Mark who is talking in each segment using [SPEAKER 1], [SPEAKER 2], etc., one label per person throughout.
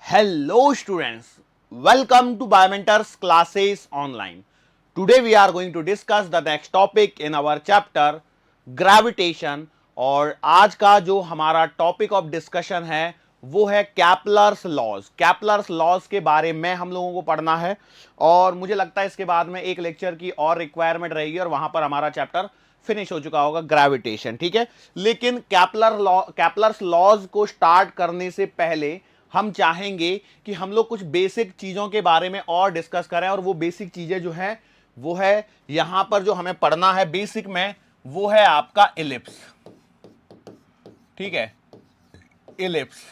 [SPEAKER 1] Hello students, welcome to Biomentors classes online. Today we are going to discuss the next topic in our chapter gravitation और आज का जो हमारा topic of discussion है वो है कैपलर्स लॉज। कैपलर्स लॉज के बारे में हम लोगों को पढ़ना है और मुझे लगता है इसके बाद में एक लेक्चर की और रिक्वायरमेंट रहेगी और वहां पर हमारा चैप्टर फिनिश हो चुका होगा ग्रेविटेशन। ठीक है, लेकिन कैपलर्स लॉज को स्टार्ट करने से पहले हम चाहेंगे कि हम लोग कुछ बेसिक चीजों के बारे में और डिस्कस करें और वो बेसिक चीजें जो है वो है यहां पर जो हमें पढ़ना है बेसिक में वो है आपका इलिप्स। ठीक है, इलिप्स।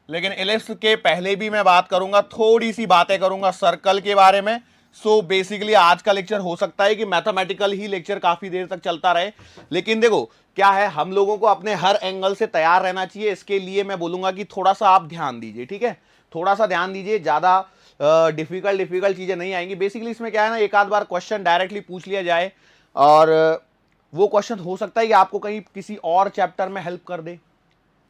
[SPEAKER 1] लेकिन इलिप्स के पहले भी मैं बात करूंगा, थोड़ी सी बातें करूंगा सर्कल के बारे में। सो बेसिकली आज का लेक्चर हो सकता है कि मैथमेटिकल ही लेक्चर काफी देर तक चलता रहे, लेकिन देखो क्या है, हम लोगों को अपने हर एंगल से तैयार रहना चाहिए। इसके लिए मैं बोलूंगा कि थोड़ा सा आप ध्यान दीजिए। ठीक है, थोड़ा सा ध्यान दीजिए, ज्यादा डिफिकल्ट चीजें नहीं आएंगी। बेसिकली इसमें क्या है ना, एक आध बार क्वेश्चन डायरेक्टली पूछ लिया जाए और वो क्वेश्चन हो सकता है कि आपको कहीं किसी और चैप्टर में हेल्प कर दे।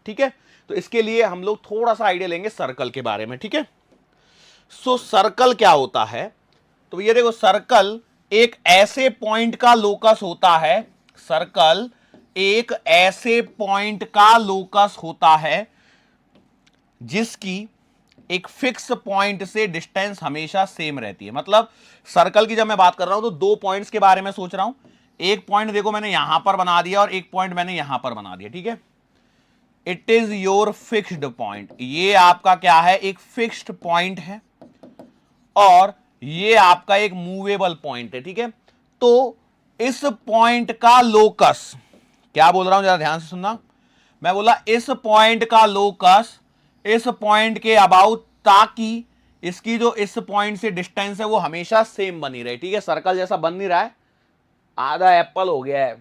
[SPEAKER 1] ठीक है, तो इसके लिए हम लोग थोड़ा सा आइडिया लेंगे सर्कल के बारे में। ठीक है, सो सर्कल क्या होता है, तो ये देखो, सर्कल एक ऐसे पॉइंट का लोकस होता है। सर्कल एक ऐसे पॉइंट का लोकस होता है जिसकी एक फिक्स पॉइंट से डिस्टेंस हमेशा सेम रहती है। मतलब सर्कल की जब मैं बात कर रहा हूं तो दो पॉइंट्स के बारे में सोच रहा हूं। एक पॉइंट देखो मैंने यहां पर बना दिया और एक पॉइंट मैंने यहां पर बना दिया। ठीक है, it is your fixed point. ये आपका क्या है, एक फिक्स्ड पॉइंट है और ये आपका एक मूवेबल पॉइंट है। ठीक है, तो इस पॉइंट का लोकस, क्या बोल रहा हूं जरा ध्यान से सुनना, मैं बोला इस पॉइंट का लोकस इस पॉइंट के अबाउट, ताकि इसकी जो इस पॉइंट से डिस्टेंस है वो हमेशा सेम बनी रहे। ठीक है, सर्कल जैसा बन नहीं रहा है, आधा एप्पल हो गया है।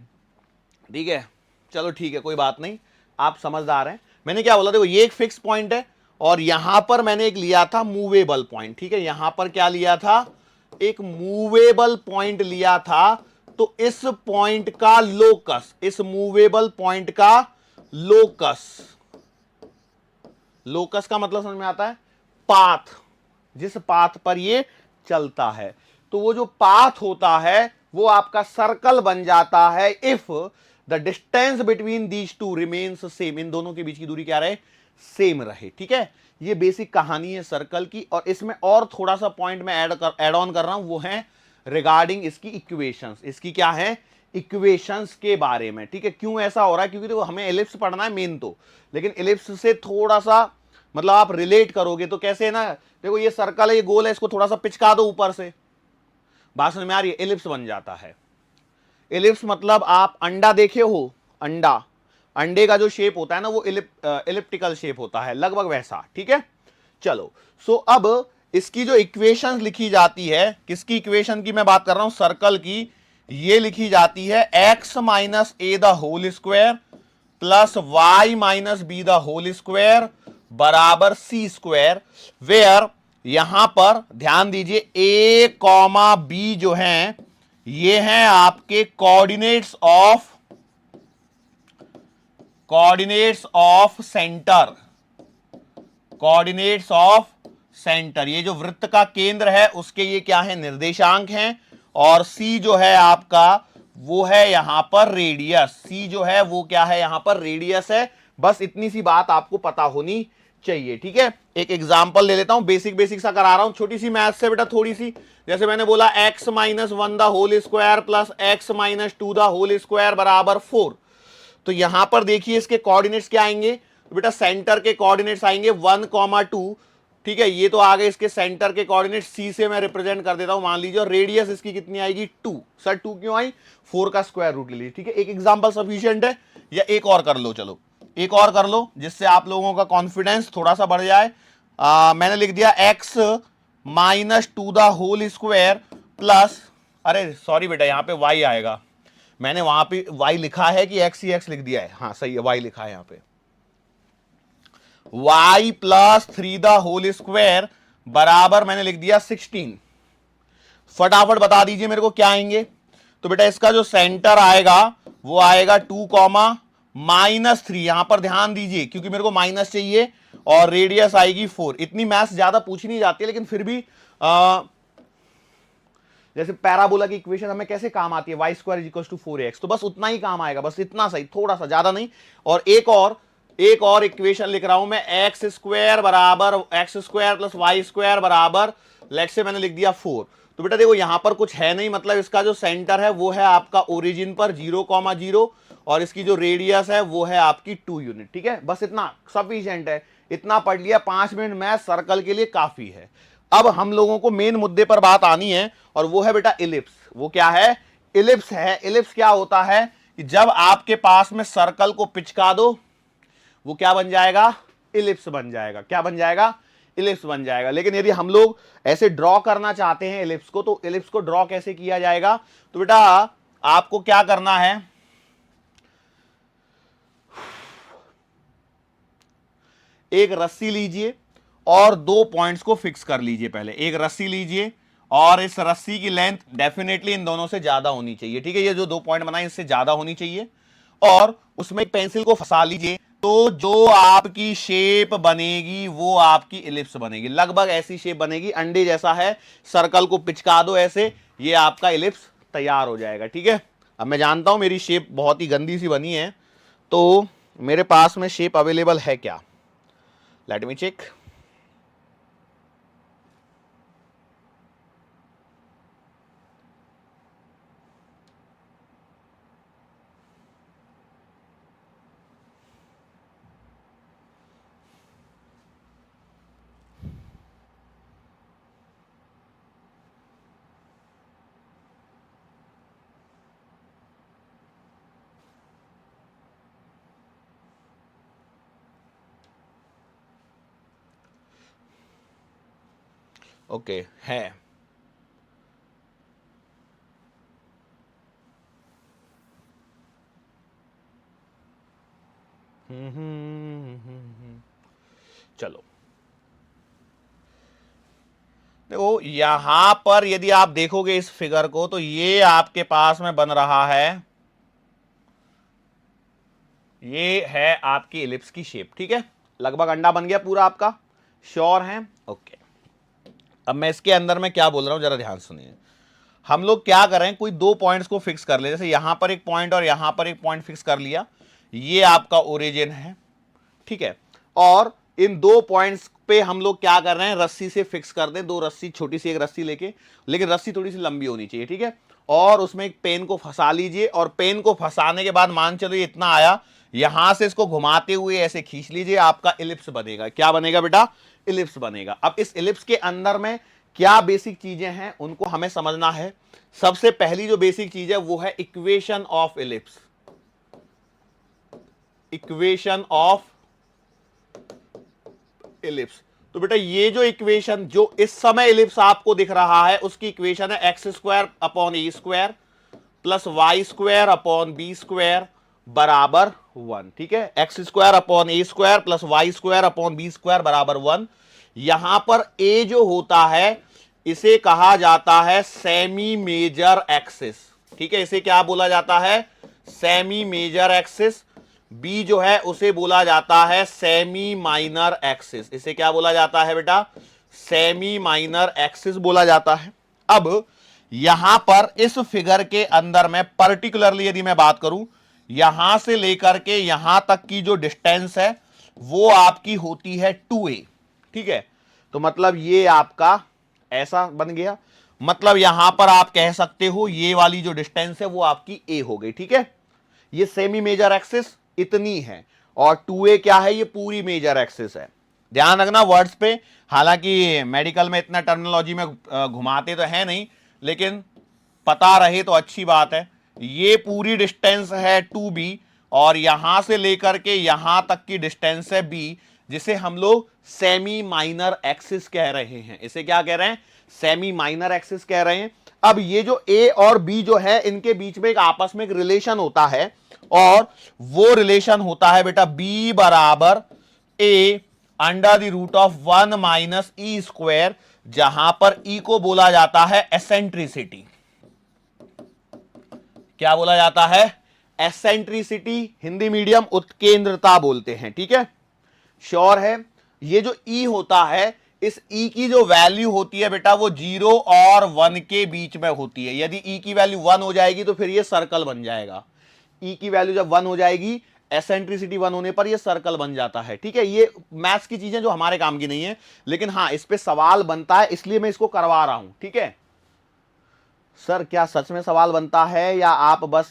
[SPEAKER 1] ठीक है, चलो ठीक है, कोई बात नहीं, आप समझदार हैं। मैंने क्या बोला, देखो ये एक फिक्स पॉइंट है और यहां पर मैंने एक लिया था मूवेबल पॉइंट। ठीक है, यहां पर क्या लिया था, एक मूवेबल पॉइंट लिया था। तो इस पॉइंट का लोकस, इस मूवेबल पॉइंट का लोकस, लोकस का मतलब समझ में आता है, पाथ, जिस पाथ पर ये चलता है। तो वो जो पाथ होता है वो आपका सर्कल बन जाता है if the distance between these two remains same. इन दोनों के बीच की दूरी क्या रहे, सेम रहे। ठीक है, ये बेसिक कहानी है सर्कल की। और इसमें और थोड़ा सा पॉइंट मैं ऐड ऑन कर रहा हूं, वो है रिगार्डिंग इसकी इक्वेशंस। इसकी क्या है, इक्वेशंस के बारे में। ठीक है, क्यों ऐसा हो रहा है, क्योंकि देखो हमें एलिप्स पढ़ना है मेन तो, लेकिन एलिप्स से थोड़ा सा मतलब आप रिलेट करोगे तो कैसे है ना, देखो ये सर्कल है, ये गोल है, इसको थोड़ा सा पिचका दो ऊपर से, बात समझ में आ रही है, एलिप्स बन जाता है। एलिप्स मतलब आप अंडा देखे हो, अंडा, अंडे का जो शेप होता है ना वो एलिप्टिकल शेप होता है, लगभग वैसा। ठीक है, चलो सो अब इसकी जो इक्वेशन लिखी जाती है, किसकी इक्वेशन की मैं बात कर रहा हूं, सर्कल की, ये लिखी जाती है x minus A the whole square plus Y minus B the whole square बराबर सी स्क्वायर, वेयर यहां पर ध्यान दीजिए ए कॉमा बी जो है ये हैं आपके coordinates of centre, coordinates of centre. ये जो वृत्त का केंद्र है उसके ये क्या है, निर्देशांक हैं। और सी जो है आपका वो है यहां पर रेडियस, सी जो है वो क्या है, यहां पर रेडियस है। बस इतनी सी बात आपको पता होनी चाहिए। ठीक है, एक एग्जांपल ले लेता हूं, बेसिक सा करा रहा हूं, छोटी सी मैथ से बेटा, थोड़ी सी। जैसे मैंने बोला x minus one the whole square plus X minus two the whole square बराबर 4। तो यहां पर देखिए इसके कोऑर्डिनेट्स क्या आएंगे, तो बेटा सेंटर के कोऑर्डिनेट्स आएंगे 1,2। ठीक है, ये तो आ गए इसके सेंटर के कोऑर्डिनेट, सी से मैं रिप्रेजेंट कर देता हूं, मान लीजिए। और रेडियस इसकी कितनी आएगी, 2। सर 2 क्यों आई, 4 का स्क्वायर रूट ले लीजिए। ठीक है, एक एग्जांपल सफिशिएंट है, या एक और कर लो, चलो एक और कर लो जिससे आप लोगों का कॉन्फिडेंस थोड़ा सा बढ़ जाए। मैंने लिख दिया x minus two the whole square plus, अरे सॉरी बेटा यहां पे y आएगा, मैंने वहां पे y लिखा है कि x ही x लिख दिया है, हाँ सही है, y लिखा है यहां पे, y plus 3 the whole square बराबर मैंने लिख दिया 16। फटाफट बता दीजिए मेरे को क्या आएंगे। तो बेटा इसका जो सेंटर आएगा वो आएगा 2 कॉमा -3, यहां पर ध्यान दीजिए क्योंकि मेरे को माइनस चाहिए, और रेडियस आएगी 4। इतनी मैथ्स ज्यादा पूछी नहीं जाती है, लेकिन फिर भी जैसे पैराबोला की इक्वेशन हमें कैसे काम आती है, Y square equal to 4x, तो बस उतना ही काम आएगा, बस इतना सही, थोड़ा सा, ज्यादा नहीं। और एक और इक्वेशन लिख रहा हूं मैं, एक्स स्क्वायर बराबर X square plus Y square बराबर, लेट्स से मैंने लिख दिया 4। तो बेटा देखो यहां पर कुछ है नहीं, मतलब इसका जो सेंटर है वो है आपका ओरिजिन पर 0,0 और इसकी जो रेडियस है वो है आपकी 2 यूनिट। ठीक है, बस इतना सफिशिएंट है, इतना पढ़ लिया, 5 मिनट मैथ सर्कल के लिए काफी है। अब हम लोगों को मेन मुद्दे पर बात आनी है, और वो है बेटा इलिप्स। वो क्या है? इलिप्स है। इलिप्स क्या होता है कि जब आपके पास में सर्कल को पिचका दो, वो क्या बन जाएगा? इलिप्स बन जाएगा। क्या बन जाएगा? इलिप्स बन जाएगा। लेकिन यदि हम लोग ऐसे ड्रॉ करना चाहते हैं इलिप्स को, तो इलिप्स को ड्रॉ कैसे किया जाएगा? तो बेटा आपको क्या करना है, एक रस्सी लीजिए और 2 पॉइंट्स को फिक्स कर लीजिए। पहले एक रस्सी लीजिए और इस रस्सी की लेंथ डेफिनेटली इन दोनों से ज्यादा होनी चाहिए। ठीक है, ये जो 2 पॉइंट बनाए इससे ज्यादा होनी चाहिए, और उसमें एक पेंसिल को फंसा लीजिए। तो जो आपकी शेप बनेगी वो आपकी इलिप्स बनेगी। लगभग ऐसी शेप बनेगी, अंडे जैसा है, सर्कल को पिचका दो ऐसे, ये आपका इलिप्स तैयार हो जाएगा। ठीक है, अब मैं जानता हूं मेरी शेप बहुत ही गंदी सी बनी है, तो मेरे पास में शेप अवेलेबल है क्या? Let me check. ओके है। चलो देखो यहां पर यदि आप देखोगे इस फिगर को, तो ये आपके पास में बन रहा है, ये है आपकी इलिप्स की शेप। ठीक है, लगभग अंडा बन गया पूरा आपका, श्योर है? ओके। अब मैं इसके अंदर में क्या बोल रहा हूं जरा ध्यान सुनिए। हम लोग क्या करें, कोई 2 पॉइंट्स को फिक्स कर ले, जैसे यहां पर एक पॉइंट और यहां पर एक पॉइंट फिक्स कर लिया, ये आपका ओरिजिन है। ठीक है, और इन 2 पॉइंट्स पे हम लोग क्या कर रहे हैं, रस्सी से फिक्स कर दें, 2 रस्सी, छोटी सी एक रस्सी लेके, लेकिन रस्सी थोड़ी सी लंबी होनी चाहिए। ठीक है, और उसमें एक पेन को फंसा लीजिए, और पेन को फंसाने के बाद मान चलो ये इतना आया, यहां से इसको घुमाते हुए ऐसे खींच लीजिए, आपका इलिप्स बनेगा। क्या बनेगा बेटा? इलिप्स बनेगा। अब इस इलिप्स के अंदर में क्या बेसिक चीजें हैं उनको हमें समझना है। सबसे पहली जो बेसिक चीज है वो है equation of ellipse. Equation of ellipse. तो बेटा ये जो इक्वेशन, जो इस समय इलिप्स आपको दिख रहा है, उसकी इक्वेशन है x square upon a square plus Y square upon b square बराबर 1। ठीक है, x square upon a square plus Y square upon b square बराबर 1। यहां पर ए जो होता है इसे कहा जाता है सेमी मेजर एक्सिस। ठीक है, इसे क्या बोला जाता है? Semi major axis. बी जो है उसे बोला जाता है सेमी माइनर एक्सिस। इसे क्या बोला जाता है बेटा? सेमी माइनर एक्सिस बोला जाता है। अब यहां पर इस फिगर के अंदर में पर्टिकुलरली यदि मैं बात करूं, यहां से लेकर के यहां तक की जो डिस्टेंस है वो आपकी होती है 2a। ठीक है, तो मतलब ये आपका ऐसा बन गया, मतलब यहां पर आप कह सकते हो ये वाली जो डिस्टेंस है वो आपकी a हो गई। ठीक है, ये सेमी मेजर एक्सिस इतनी है, और 2a क्या है? ये पूरी मेजर एक्सिस है। ध्यान रखना वर्ड्स पे, हालांकि मेडिकल में इतना टर्मिनोलॉजी में घुमाते तो है नहीं, लेकिन पता रहे तो अच्छी बात है। ये पूरी डिस्टेंस है 2b, और यहां से लेकर के यहां तक की डिस्टेंस है b, जिसे हम लोग सेमी माइनर एक्सिस कह रहे हैं। इसे क्या कह रहे हैं? सेमी माइनर एक्सिस कह रहे हैं। अब ये जो a और b जो है, इनके बीच में एक आपस में एक रिलेशन होता है, और वो रिलेशन होता है बेटा b बराबर a under the root of 1 minus E square, जहां पर e को बोला जाता है एसेंट्रिसिटी। क्या बोला जाता है? एसेंट्रिसिटी। हिंदी मीडियम उत्केंद्रता बोलते हैं। ठीक है, श्योर है? ये जो ई होता है, इस ई की जो वैल्यू होती है बेटा वो 0 और 1 के बीच में होती है। यदि ई की वैल्यू 1 हो जाएगी तो फिर ये सर्कल बन जाएगा। ई की वैल्यू जब 1 हो जाएगी, एसेंट्रिसिटी 1 होने पर ये सर्कल बन जाता है। ठीक है, ये मैथ्स की चीजें जो हमारे काम की नहीं है, लेकिन हाँ इस पे सवाल बनता है, इसलिए मैं इसको करवा रहा हूं। ठीक है सर, क्या सच में सवाल बनता है या आप बस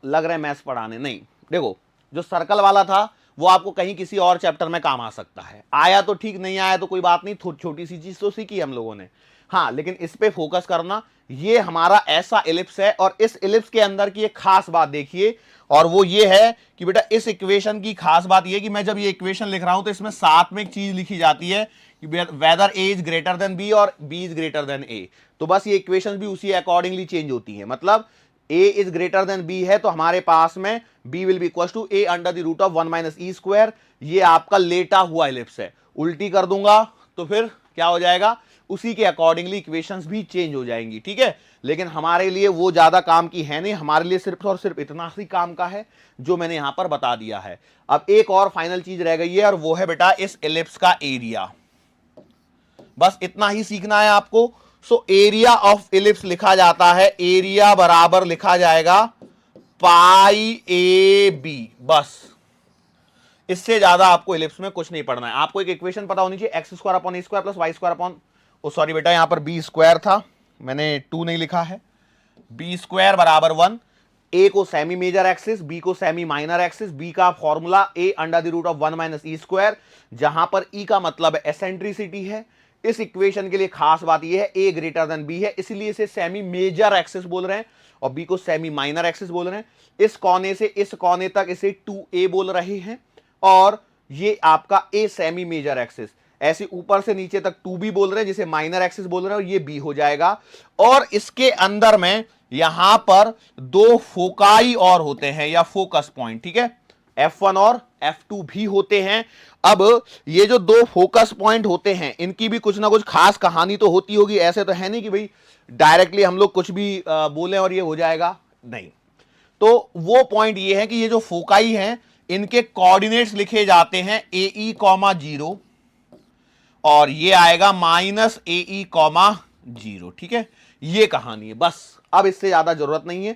[SPEAKER 1] लग रहे मैथ्स पढ़ाने? नहीं, देखो जो सर्कल वाला था वो आपको कहीं किसी और चैप्टर में काम आ सकता है, आया तो ठीक, नहीं आया तो कोई बात नहीं, छोटी सी चीज तो सीखी हम लोगों ने। हाँ, लेकिन इस पे फोकस करना। ये हमारा ऐसा एलिप्स है और इस एलिप्स के अंदर की एक खास बात देखिए, और वो ये है कि बेटा इस इक्वेशन की खास बात ये कि मैं जब ये इक्वेशन लिख रहा हूं तो इसमें साथ में एक चीज लिखी जाती है कि whether A is greater than B और B is greater than A. तो बस ये इक्वेशन भी उसी अकॉर्डिंगली चेंज होती है। मतलब a is greater than b है तो हमारे पास में b will be equal to a under the root of 1 minus E square. ये आपका लेटा हुआ एलिप्स है। उल्टी कर दूंगा तो फिर क्या हो जाएगा, उसी के अकॉर्डिंगली इक्वेशंस भी चेंज हो जाएंगी। ठीक है, लेकिन हमारे लिए वो ज्यादा काम की है नहीं, हमारे लिए सिर्फ और सिर्फ इतना ही काम का है जो मैंने यहां पर बता दिया है। अब एक और फाइनल चीज रह गई है और वो है बेटा इस एलिप्स का एरिया। बस इतना ही सीखना है आपको। सो एरिया ऑफ एलिप्स लिखा जाता है, एरिया बराबर लिखा जाएगा पाई ए बी। बस इससे ज्यादा आपको एलिप्स में कुछ नहीं पढ़ना है। आपको एक इक्वेशन पता होनी चाहिए, x square upon a square plus Y square upon, oh sorry बेटा यहां पर बी स्क्वायर था, मैंने 2 नहीं लिखा है। बी स्क्वायर बराबर 1, ए को सेमी मेजर एक्सिस, बी को सेमी माइनर एक्सिस। बी का formula A under the root of 1 minus E square, जहां पर ई का मतलब एसेंट्रिसिटी है। इस इक्वेशन के लिए खास बात यह है ए ग्रेटर देन बी है, इसलिए इसे सेमी मेजर एक्सिस बोल रहे हैं और बी को सेमी माइनर एक्सिस बोल रहे हैं। इस कोने से इस कोने तक इसे 2a बोल रहे हैं और ये आपका ए सेमी मेजर एक्सिस। ऐसे ऊपर से नीचे तक 2b बोल रहे हैं जिसे माइनर एक्सिस बोल रहे हैं और ये b हो जाएगा। और इसके अंदर में यहां पर 2 फोकाई और होते हैं या फोकस पॉइंट। ठीक है, F1 और F2 भी होते हैं। अब ये जो 2 फोकस पॉइंट होते हैं इनकी भी कुछ ना कुछ खास कहानी तो होती होगी। ऐसे तो है नहीं कि भाई डायरेक्टली हम लोग कुछ भी बोले और ये हो जाएगा, नहीं। तो वो पॉइंट ये है कि ये जो फोकाई हैं इनके कोऑर्डिनेट्स लिखे जाते हैं AE, 0 और ये आएगा -AE, 0। ठीक है, ये कहानी है बस। अब इससे ज्यादा जरूरत नहीं है।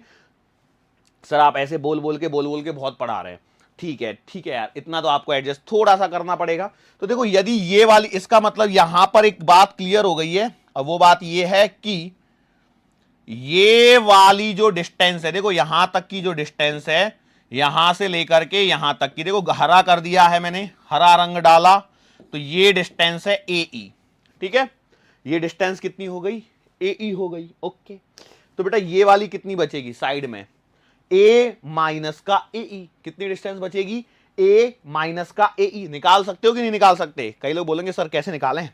[SPEAKER 1] सर आप ऐसे बोल बोल के बहुत पढ़ा रहे हैं। ठीक है यार, इतना तो आपको एडजस्ट थोड़ा सा करना पड़ेगा। तो देखो यदि ये वाली, इसका मतलब यहां पर एक बात क्लियर हो गई है। अब वो बात ये है कि ये वाली जो डिस्टेंस है, देखो यहां तक की जो डिस्टेंस है, यहां से लेकर के यहां तक की, देखो हरा कर दिया है मैंने, हरा रंग डाला, तो ये डिस्टेंस है AE। ठीक है, ये डिस्टेंस कितनी हो गई, AE हो गई। ओके, तो बेटा ये वाली कितनी बचेगी साइड में, A माइनस का AE। कितनी डिस्टेंस बचेगी, A माइनस का AE। निकाल सकते हो कि नहीं निकाल सकते? कई लोग बोलेंगे सर कैसे निकालें,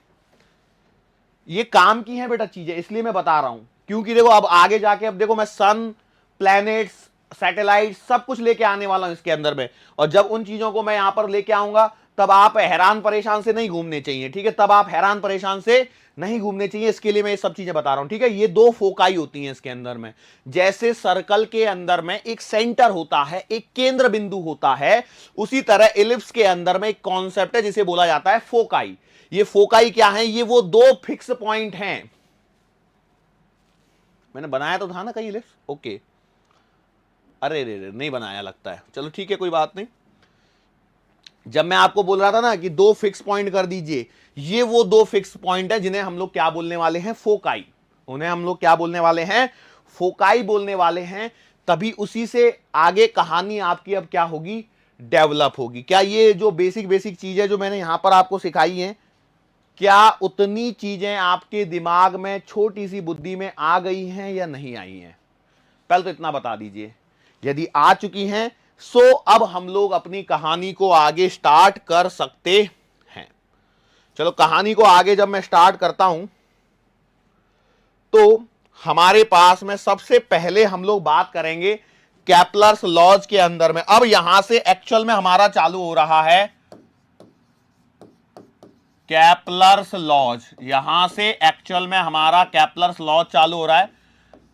[SPEAKER 1] ये काम की है बेटा चीजें, इसलिए मैं बता रहा हूं। क्योंकि देखो अब आगे जाके, अब देखो मैं सन, प्लैनेट्स, सैटेलाइट सब कुछ लेके आने वाला हूं इसके अंदर में, और जब उन चीजों को मैं यहां पर लेके आऊंगा तब आप हैरान परेशान से नहीं घूमने चाहिए। ठीक है, तब आप हैरान परेशान से नहीं घूमने चाहिए, इसके लिए मैं ये सब चीजें बता रहा हूं। ठीक है, ये 2 फोकाई होती हैं इसके अंदर में। जैसे सर्कल के अंदर में एक सेंटर होता है, एक केंद्र बिंदु होता है, उसी तरह एलिप्स के अंदर में एक कॉन्सेप्ट है जिसे बोला जाता है फोकाई। ये फोकाई क्या है, ये वो 2 फिक्स पॉइंट हैं। मैंने बनाया तो था ना कहीं एलिप्स? ओके, अरे रे नहीं बनाया लगता है, चलो ठीक है कोई बात नहीं। जब मैं आपको बोल रहा था ना कि 2 फिक्स पॉइंट कर दीजिए, ये वो 2 फिक्स पॉइंट है जिन्हें हम लोग क्या बोलने वाले हैं, फोकाई। उन्हें हम लोग क्या बोलने वाले हैं, फोकाई बोलने वाले हैं। तभी उसी से आगे कहानी आपकी अब क्या होगी, डेवलप होगी। क्या ये जो बेसिक चीजें जो मैंने यहां पर आपको सिखाई हैं, क्या उतनी चीजें आपके दिमाग में, छोटी सी बुद्धि में आ गई हैं या नहीं आई हैं? पहले तो इतना बता दीजिए। यदि आ चुकी हैं सो अब हम लोग अपनी कहानी को आगे स्टार्ट कर सकते हैं। चलो कहानी को आगे जब मैं स्टार्ट करता हूं तो हमारे पास में सबसे पहले हम लोग बात करेंगे कैपलर्स लॉज के अंदर में। अब यहां से एक्चुअल में हमारा चालू हो रहा है कैपलर्स लॉज, यहां से एक्चुअल में हमारा कैपलर्स लॉज चालू हो रहा है।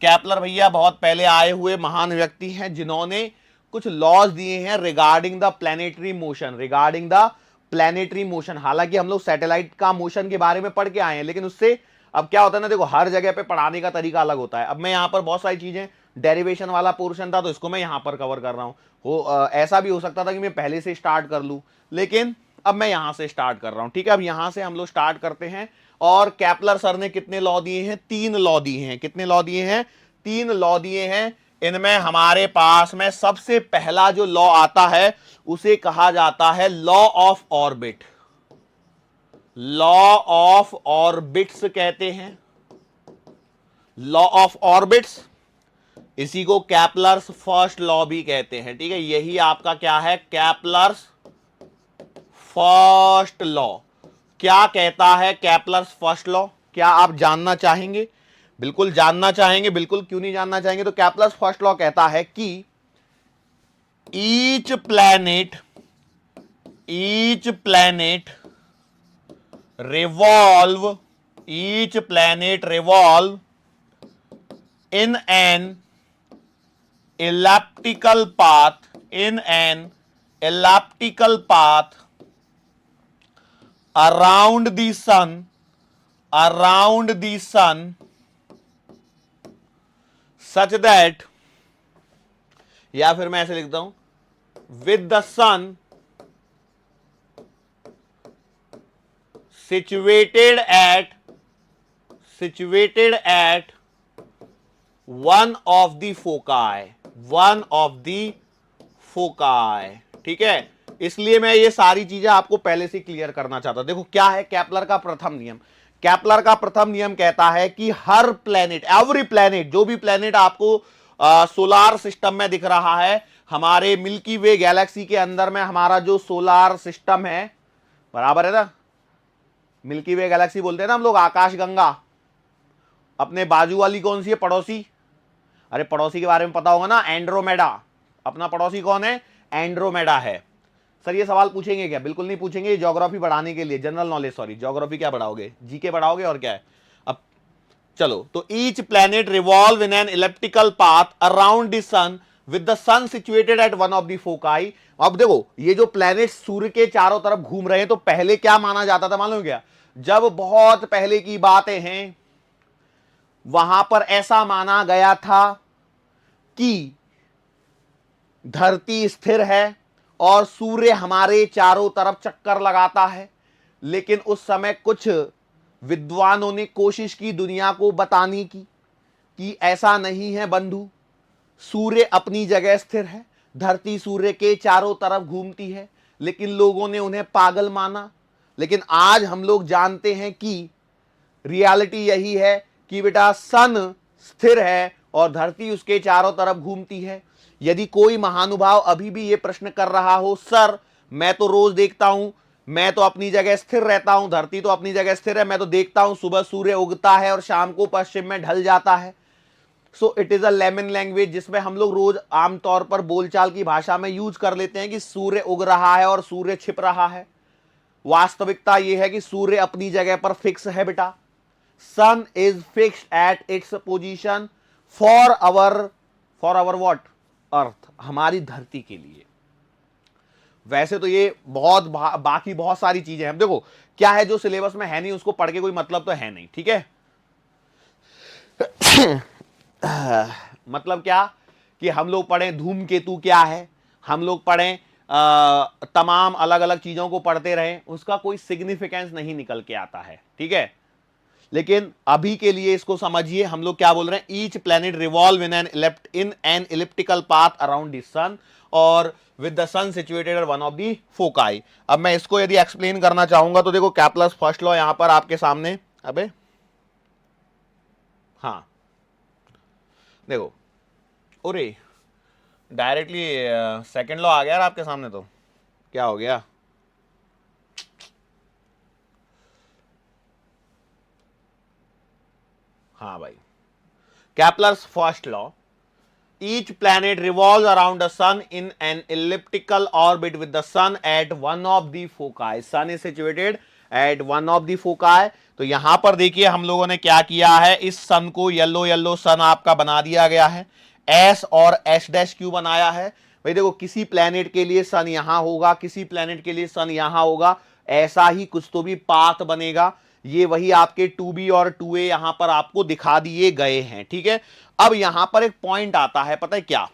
[SPEAKER 1] कैपलर भैया बहुत पहले आए हुए महान व्यक्ति हैं जिन्होंने कुछ लॉज दिए हैं regarding the planetary motion, regarding the planetary motion. हालांकि हम लोग सैटेलाइट का मोशन के बारे में पढ़ के आए हैं, लेकिन उससे अब क्या होता है ना, देखो हर जगह पे पढ़ाने का तरीका अलग होता है। अब मैं यहाँ पर बहुत सारी चीजें, डेरिवेशन वाला पोर्शन था तो इसको मैं यहाँ पर कवर कर रहा हूँ। ऐसा भी हो सकता था कि मैं पहले से स्टार्ट कर लूँ, लेकिन अब मैं यहां से स्टार्ट कर रहा हूं। ठीक है, अब यहां से हम लोग स्टार्ट करते हैं। और केपलर सर ने कितने लॉ दिए हैं? 3 लॉ दिए हैं। कितने लॉ दिए हैं? 3 लॉ दिए हैं। इनमें हमारे पास में सबसे पहला जो लॉ आता है उसे कहा जाता है law of orbit. Law of orbits कहते हैं, लॉ ऑफ ऑर्बिट्स। इसी को केपलर्स फर्स्ट लॉ भी कहते हैं। ठीक है, यही आपका क्या है? Kepler's first law. क्या कहता है केपलर्स फर्स्ट लॉ? क्या आप जानना चाहेंगे? बिल्कुल जानना चाहेंगे, बिल्कुल, क्यों नहीं जानना चाहेंगे। तो केपलर्स फर्स्ट लॉ कहता है कि each planet revolve in an elliptical path around the sun such that, या फिर मैं ऐसे लिखता हूं, with the sun situated at one of the foci। ठीक है, इसलिए मैं ये सारी चीजें आपको पहले से क्लियर करना चाहता हूं। देखो क्या है केपलर का प्रथम नियम। केपलर का प्रथम नियम कहता है कि हर प्लेनेट, एवरी प्लेनेट, जो भी प्लेनेट आपको सोलार सिस्टम में दिख रहा है, हमारे मिल्की वे गैलेक्सी के अंदर में हमारा जो सोलार सिस्टम है, बराबर है ना, मिल्की वे गैलेक्सी बोलते हैं ना हम लोग, आकाश गंगा। अपने बाजू वाली कौन सी है? पड़ोसी। अरे पड़ोसी के बारे में पता होगा ना, एंड्रोमेडा। अपना पड़ोसी कौन है? एंड्रोमेडा है। सर ये सवाल पूछेंगे क्या? बिल्कुल नहीं पूछेंगे, ज्योग्राफी बढ़ाने के लिए, जनरल नॉलेज, सॉरी ज्योग्राफी क्या बढ़ाओगे, जीके बढ़ाओगे और क्या है। अब चलो, तो each planet revolve in an elliptical path around the sun with the sun situated at one of the foci. अब देखो ये जो प्लैनेट सूर्य के चारों तरफ घूम रहे हैं, तो पहले क्या माना जाता था मालूम क्या? जब बहुत पहले की बातें हैं, वहां पर ऐसा माना गया था कि धरती स्थिर है और सूर्य हमारे चारों तरफ चक्कर लगाता है। लेकिन उस समय कुछ विद्वानों ने कोशिश की दुनिया को बताने की कि ऐसा नहीं है बंधु, सूर्य अपनी जगह स्थिर है, धरती सूर्य के चारों तरफ घूमती है। लेकिन लोगों ने उन्हें पागल माना। लेकिन आज हम लोग जानते हैं कि रियलिटी यही है कि बेटा सन स्थिर है और धरती उसके चारों तरफ घूमती है। यदि कोई महानुभाव अभी भी ये प्रश्न कर रहा हो, सर मैं तो रोज देखता हूं, मैं तो अपनी जगह स्थिर रहता हूं, धरती तो अपनी जगह स्थिर है, मैं तो देखता हूं सुबह सूर्य उगता है और शाम को पश्चिम में ढल जाता है। So it is a layman language, जिसमें हम लोग रोज आमतौर पर बोलचाल की भाषा में यूज कर लेते हैं कि सूर्य उग रहा है और सूर्य छिप रहा है। वास्तविकता यह है कि सूर्य अपनी जगह पर फिक्स है बेटा। Sun is fixed at its position for our what? Earth, हमारी धरती के लिए। वैसे तो ये बहुत बाकी बहुत सारी चीजें हैं। देखो क्या है जो सिलेबस में है नहीं, उसको पढ़ के कोई मतलब तो है नहीं। ठीक है मतलब क्या कि हम लोग पढ़ें धूमकेतु क्या है, हम लोग पढ़ें तमाम अलग अलग चीजों को पढ़ते रहें, उसका कोई सिग्निफिकेंस नहीं निकल के आता है। ठीक है, लेकिन अभी के लिए इसको समझिए, हम लोग क्या बोल रहे हैं? Each planet revolve in an elliptical path around the sun और with the sun situated at one of the foci. अब मैं इसको यदि एक्सप्लेन करना चाहूंगा तो देखो केपलर्स फर्स्ट लॉ यहां पर आपके सामने, अबे हाँ देखो, अरे डायरेक्टली सेकंड लॉ आ गया यार आपके सामने, तो क्या हो गया? हाँ भाई, Kepler's first law, each planet revolves around the sun in an elliptical orbit with the sun at one of the foci। sun is situated at one of the foci। तो यहां पर देखिए हम लोगों ने क्या किया है, इस सन को येलो येलो सन आपका बना दिया गया है। एस और एस डैश क्यों बनाया है? भाई देखो किसी प्लेनेट के लिए सन यहां होगा, किसी प्लेनेट के लिए सन यहां होगा, ऐसा ही कुछ तो भी पाथ बनेगा। ये वही आपके 2b और 2a यहां पर आपको दिखा दिए गए हैं, ठीक है। अब यहां पर एक पॉइंट आता है, पता है क्या,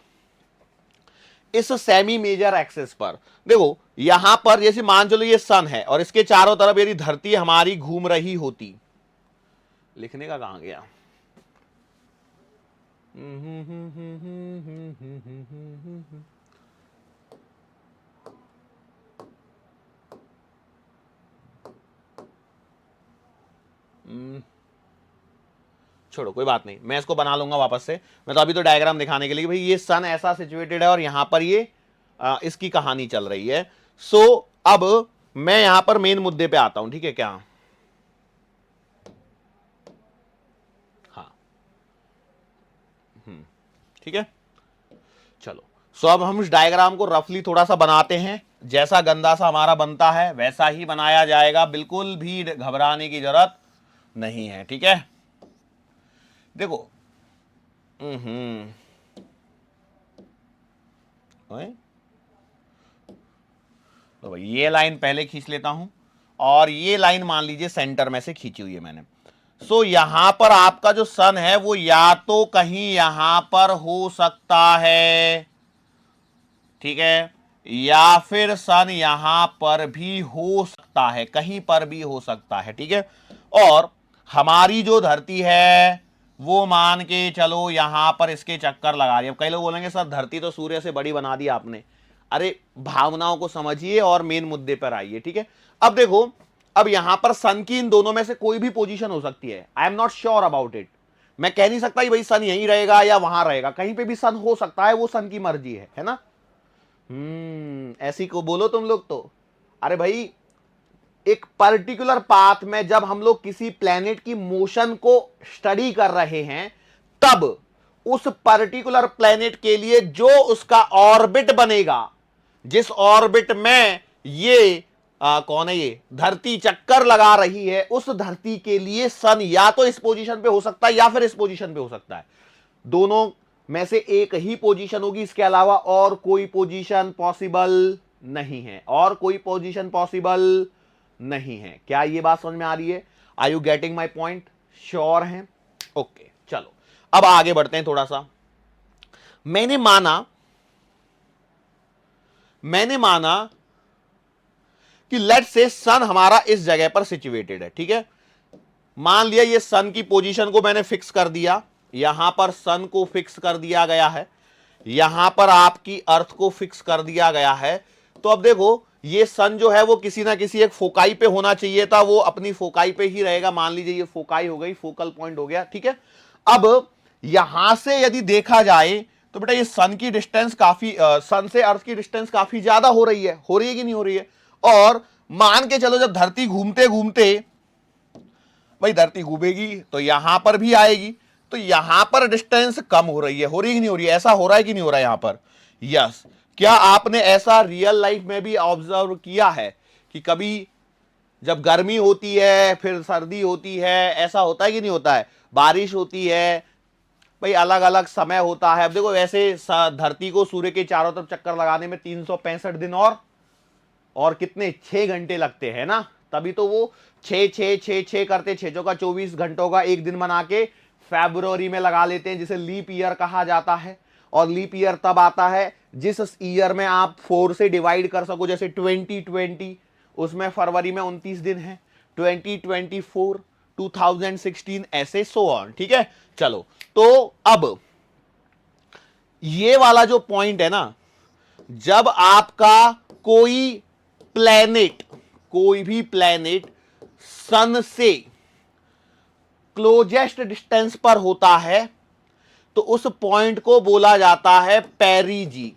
[SPEAKER 1] इस सेमी मेजर एक्सिस पर देखो, यहां पर जैसे मान चलो ये सन है और इसके चारों तरफ यदि धरती हमारी घूम रही होती, लिखने का कहां गया, छोड़ो कोई बात नहीं, मैं इसको बना लूंगा वापस से। मैं तो अभी तो डायग्राम दिखाने के लिए भाई ये सन ऐसा सिचुएटेड है और यहां पर ये इसकी कहानी चल रही है। सो अब मैं यहां पर मेन मुद्दे पे आता हूं, ठीक है क्या, हाँ ठीक है चलो। सो अब हम इस डायग्राम को रफली थोड़ा सा बनाते हैं, जैसा गंदा सा हमारा बनता है वैसा ही बनाया जाएगा, बिल्कुल भी घबराने की जरूरत नहीं है, ठीक है। देखो तो भाई ये लाइन पहले खींच लेता हूं और ये लाइन मान लीजिए सेंटर में से खींची हुई है मैंने। सो यहां पर आपका जो सन है वो या तो कहीं यहां पर हो सकता है, ठीक है, या फिर सन यहां पर भी हो सकता है, कहीं पर भी हो सकता है, ठीक है। और हमारी जो धरती है वो मान के चलो यहां पर इसके चक्कर लगा रही है। अब कई लोग बोलेंगे सर धरती तो सूर्य से बड़ी बना दी आपने। अरे भावनाओं को समझिए और मेन मुद्दे पर आइए, ठीक है। अब देखो, अब यहां पर सन की इन दोनों में से कोई भी पोजीशन हो सकती है, I am not sure about it. मैं कह नहीं सकता कि भाई सन यहीं रहेगा या वहां रहेगा, कहीं पे भी सन हो सकता है, वो सन की मर्जी है ना। ऐसी को बोलो तुम लोग तो। अरे भाई एक पर्टिकुलर पाथ में जब हम लोग किसी प्लेनेट की मोशन को स्टडी कर रहे हैं, तब उस पर्टिकुलर प्लेनेट के लिए जो उसका ऑर्बिट बनेगा, जिस ऑर्बिट में ये कौन है, ये धरती चक्कर लगा रही है, उस धरती के लिए सन या तो इस पोजीशन पे हो सकता है या फिर इस पोजीशन पे हो सकता है। दोनों में से एक ही पोजीशन होगी, इसके अलावा और कोई पोजीशन पॉसिबल नहीं है, और कोई पोजीशन पॉसिबल नहीं है। क्या ये बात समझ में आ रही है? Are you getting my point? Sure हैं? ओके चलो अब आगे बढ़ते हैं थोड़ा सा। मैंने माना कि लेट से सन हमारा इस जगह पर सिचुएटेड है, ठीक है। मान लिया ये सन की पोजीशन को मैंने फिक्स कर दिया, यहां पर सन को फिक्स कर दिया गया है, यहां पर आपकी अर्थ को फिक्स कर दिया गया है। तो अब देखो ये सन जो है वो किसी ना किसी एक फोकाई पे होना चाहिए था, वो अपनी फोकाई पे ही रहेगा। मान लीजिए ये फोकाई हो गई, फोकल पॉइंट हो गया, ठीक है। अब यहां से यदि देखा जाए तो बेटा ये सन की डिस्टेंस काफी सन से अर्थ की डिस्टेंस काफी ज्यादा हो रही है कि नहीं हो रही है। और मान के चलो जब धरती घूमते घूमते, भाई धरती घूमेगी तो यहां पर भी आएगी, तो यहां पर डिस्टेंस कम हो रही है कि नहीं हो रही है? ऐसा हो रहा है कि नहीं हो रहा है यहां पर? यस। क्या आपने ऐसा रियल लाइफ में भी ऑब्जर्व किया है कि कभी जब गर्मी होती है फिर सर्दी होती है, ऐसा होता है कि नहीं होता है? बारिश होती है, भाई अलग अलग समय होता है। अब देखो वैसे धरती को सूर्य के चारों तरफ चक्कर लगाने में 365 दिन और कितने 6 घंटे लगते हैं ना, तभी तो वो 6 करते, 6 का 24 घंटों का एक दिन बना के फरवरी में लगा लेते हैं, जिसे लीप ईयर कहा जाता है। और लीप ईयर तब आता है जिस ईयर में आप 4 से डिवाइड कर सको, जैसे 2020 उसमें फरवरी में 29 दिन है, 2024 2016 ऐसे सो ऑन, ठीक है। चलो तो अब ये वाला जो पॉइंट है ना, जब आपका कोई भी प्लेनेट सन से क्लोजेस्ट डिस्टेंस पर होता है तो उस पॉइंट को बोला जाता है पेरिजी।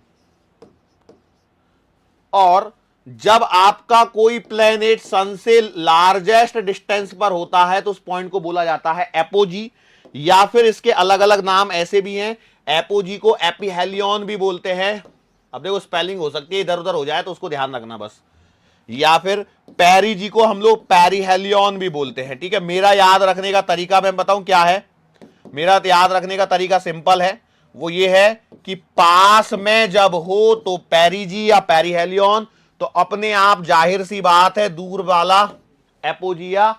[SPEAKER 1] और जब आपका कोई प्लेनेट सन से लार्जेस्ट डिस्टेंस पर होता है तो उस पॉइंट को बोला जाता है एपोजी, या फिर इसके अलग अलग नाम ऐसे भी हैं। एपोजी को एपिहेलियन भी बोलते हैं। अब देखो स्पेलिंग हो सकती है इधर उधर हो जाए तो उसको ध्यान रखना बस। या फिर पेरिजी को हम लोग पेरिहेलियन भी बोलते हैं, ठीक है। मेरा याद रखने का तरीका मैं बताऊं क्या है? मेरा याद रखने का तरीका सिंपल है, वो ये है कि पास में जब हो तो पेरिजी या पेरिहेलियन, तो अपने आप जाहिर सी बात है दूर वाला एपोजी या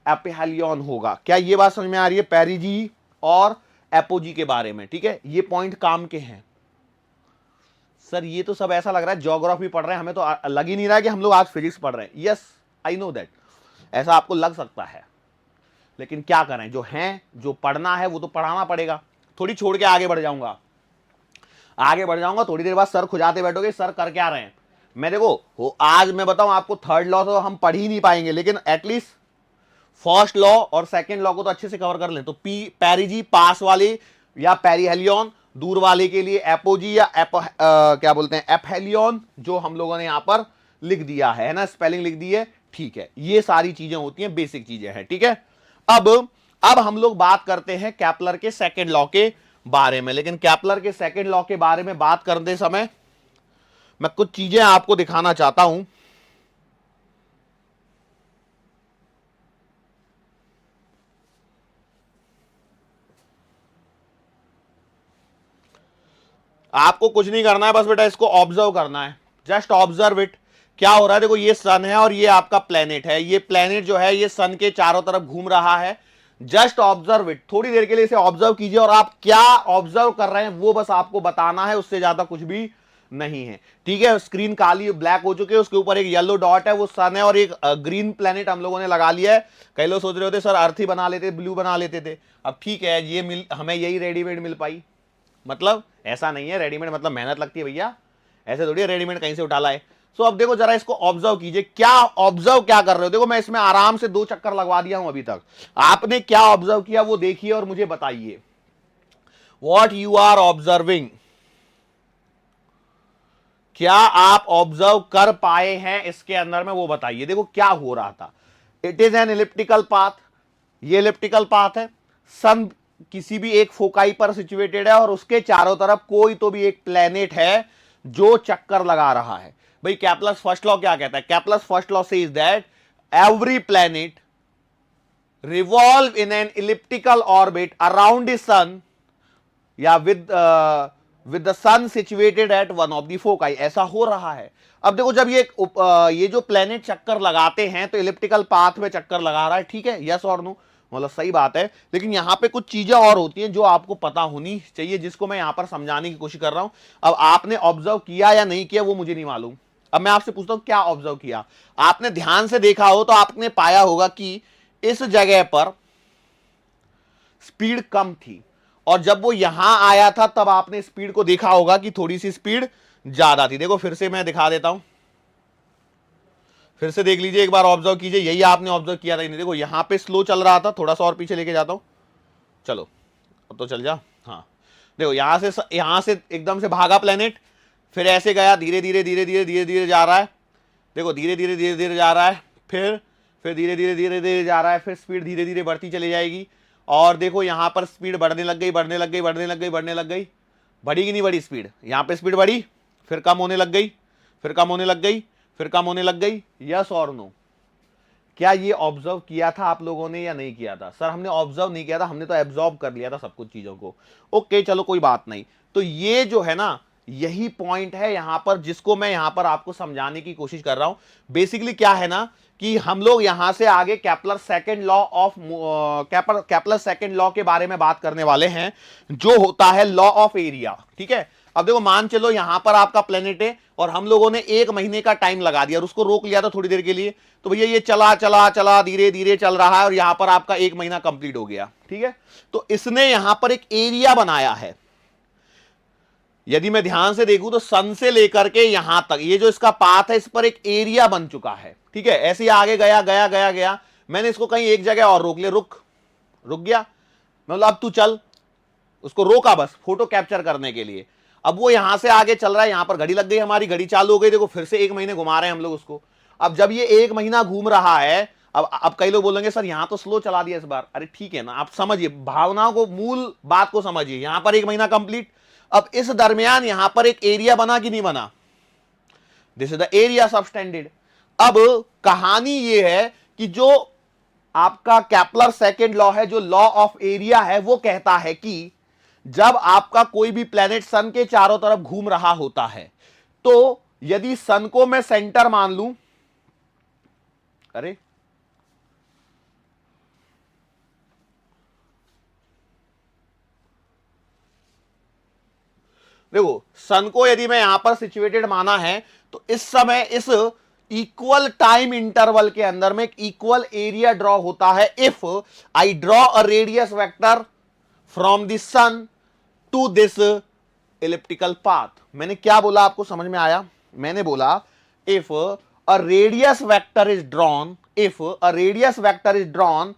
[SPEAKER 1] एपिहेलियन होगा। क्या ये बात समझ में आ रही है पेरिजी और एपोजी के बारे में? ठीक है, ये पॉइंट काम के हैं। सर ये तो सब ऐसा लग रहा है ज्योग्राफी पढ़ रहे हैं, हमें तो लग ही नहीं रहा है कि हम लोग आज फिजिक्स पढ़ रहे हैं। यस आई नो दैट, ऐसा आपको लग सकता है, लेकिन क्या करें, जो हैं जो पढ़ना है वो तो पढ़ाना पड़ेगा। थोड़ी छोड़ के आगे बढ़ जाऊंगा, आगे बढ़ जाऊंगा, थोड़ी देर बाद सर खुजाते बैठोगे सर कर क्या रहे हैं। मैं देखो आज मैं बताऊं आपको, थर्ड लॉ तो हम पढ़ ही नहीं पाएंगे, लेकिन एटलीस्ट फर्स्ट लॉ और सेकंड लॉ को तो अच्छे से कवर कर लें। तो पेरिजी पास वाले या पेरिहेलियन, दूर वाले के लिए एपोजी या क्या बोलते हैं एपहेलियन, जो हम लोगों ने यहां पर लिख दिया है ना, स्पेलिंग लिख दी है। ठीक है, ये सारी चीजें होती हैं, बेसिक चीजें हैं। ठीक है, अब हम लोग बात करते हैं कैपलर के सेकंड लॉ के बारे में। लेकिन कैपलर के सेकंड लॉ के बारे में बात करते समय मैं कुछ चीजें आपको दिखाना चाहता हूं। आपको कुछ नहीं करना है, बस बेटा इसको ऑब्जर्व करना है, जस्ट ऑब्जर्व इट। क्या हो रहा है, देखो ये सन है और ये आपका प्लेनेट है। ये प्लेनेट जो है ये सन के चारों तरफ घूम रहा है। जस्ट ऑब्जर्व इट, थोड़ी देर के लिए इसे ऑब्जर्व कीजिए और आप क्या ऑब्जर्व कर रहे हैं वो बस आपको बताना है, उससे ज्यादा कुछ भी नहीं है। ठीक है, स्क्रीन काली ब्लैक हो चुकी है, उसके ऊपर एक येलो डॉट है, वो सन है, और एक ग्रीन प्लेनेट हम लोगों ने लगा लिया है। कई लोग सोच रहे होते सर अर्थ ही बना लेते, ब्लू बना लेते थे। अब ठीक है, ये हमें यही रेडीमेड मिल पाई, मतलब ऐसा नहीं है रेडीमेड मतलब मेहनत लगती है भैया, ऐसे थोड़ी रेडीमेड कहीं से उठा लाए। सो अब देखो जरा इसको ऑब्जर्व कीजिए, क्या ऑब्जर्व क्या कर रहे हो। देखो मैं इसमें आराम से 2 चक्कर लगवा दिया हूं अभी तक, आपने क्या ऑब्जर्व किया वो देखिए और मुझे बताइए। व्हाट यू आर ऑब्जर्विंग, क्या आप ऑब्जर्व कर पाए हैं इसके अंदर में, वो बताइए। देखो क्या हो रहा था, it is an elliptical path, ये इलिप्टिकल पाथ है। सन किसी भी एक फोकाई पर सिचुएटेड है और उसके चारों तरफ कोई तो भी एक प्लेनेट है जो चक्कर लगा रहा है। भाई कैपलर्स फर्स्ट लॉ क्या कहता है, Kepler's first law says that every planet revolve in an elliptical orbit around the sun या with the sun situated at one of the foci, ऐसा हो रहा है। अब देखो जब ये जो प्लेनेट चक्कर लगाते हैं तो इलिप्टिकल पाथ में चक्कर लगा रहा है, ठीक है, यस और नो, मतलब सही बात है। लेकिन यहां पे कुछ चीजें और होती हैं जो आपको पता होनी चाहिए, जिसको मैं यहां पर समझाने की कोशिश कर रहा हूं। अब आपने ऑब्जर्व किया या नहीं किया वो मुझे नहीं मालूम। अब मैं आपसे पूछता हूं क्या ऑब्जर्व किया आपने, ध्यान से देखा हो तो आपने पाया होगा कि इस जगह पर स्पीड कम थी, और जब वो यहां आया था तब आपने स्पीड को देखा होगा कि थोड़ी सी स्पीड ज्यादा थी। देखो फिर से मैं दिखा देता हूं, फिर से देख लीजिए, एक बार ऑब्जर्व कीजिए, यही आपने ऑब्जर्व किया था। नहीं देखो यहां पे स्लो चल रहा था, थोड़ा सा और पीछे लेके जाता हूं, चलो अब तो चल जा। हाँ देखो यहां से एकदम से भागा प्लेनेट, फिर ऐसे गया, धीरे धीरे धीरे धीरे धीरे धीरे जा रहा है। देखो धीरे धीरे धीरे धीरे जा रहा है, फिर धीरे धीरे धीरे धीरे जा रहा है, फिर स्पीड धीरे धीरे बढ़ती चली जाएगी। और देखो यहां पर स्पीड बढ़ने लग गई, बढ़ने लग गई, बढ़ने लग गई, बढ़ने लग गई। बढ़ी कि नहीं बढ़ी स्पीड, यहां पे स्पीड बढ़ी, फिर कम होने लग गई, फिर कम होने लग गई, फिर कम होने लग गई। यस और नो, क्या ये ऑब्जर्व किया था आप लोगों ने या नहीं किया था? सर हमने ऑब्जर्व नहीं किया था, हमने तो एब्जॉर्ब कर लिया था सब कुछ चीजों को। ओके चलो कोई बात नहीं। तो ये जो है ना, यही पॉइंट है यहां पर जिसको मैं यहां पर आपको समझाने की कोशिश कर रहा हूं। बेसिकली क्या है ना कि हम लोग यहां से आगे कैपलर second law of कैपलर second law के बारे में बात करने वाले हैं, जो होता है लॉ ऑफ एरिया। ठीक है, अब देखो मान चलो यहां पर आपका प्लेनेट है और हम लोगों ने 1 महीने का टाइम लगा दिया और उसको रोक लिया था थोड़ी देर के लिए, तो भैया ये चला चला चला धीरे धीरे चल रहा है और यहां पर आपका 1 महीना कंप्लीट हो गया। ठीक है, तो इसने यहां पर एक एरिया बनाया है। यदि मैं ध्यान से देखूं तो सन से लेकर के यहां तक ये जो इसका पाथ है, इस पर एक एरिया बन चुका है। ठीक है, ऐसे ही आगे गया गया गया गया, मैंने इसको कहीं एक जगह और रोक लिया, रुक गया, मतलब अब तू चल, उसको रोका बस फोटो कैप्चर करने के लिए। अब वो यहां से आगे चल रहा है, यहां पर घड़ी लग गई, हमारी घड़ी चालू हो गई। देखो फिर से 1 महीने घुमा रहे हैं हम लोग उसको। अब जब ये 1 महीना घूम रहा है, अब कई लोग बोलेंगे सर यहां तो स्लो चला दिया इस बार। अरे ठीक है ना, आप समझिए भावनाओं को, मूल बात को समझिए। यहां पर 1 महीना कंप्लीट, अब इस दरमियान यहां पर एक एरिया बना कि नहीं बना, this is the area subtended. अब कहानी यह है कि जो आपका कैपलर सेकंड लॉ है, जो लॉ ऑफ एरिया है, वो कहता है कि जब आपका कोई भी प्लेनेट सन के चारों तरफ घूम रहा होता है, तो यदि सन को मैं सेंटर मान लूं, अरे देखो, सन को यदि मैं यहां पर सिचुएटेड माना है, तो इस समय इस इक्वल टाइम इंटरवल के अंदर में एक इक्वल एरिया ड्रॉ होता है if I draw a radius vector from the sun to this elliptical path. मैंने क्या बोला, आपको समझ में आया? मैंने बोला if a radius vector is drawn, if a radius vector is drawn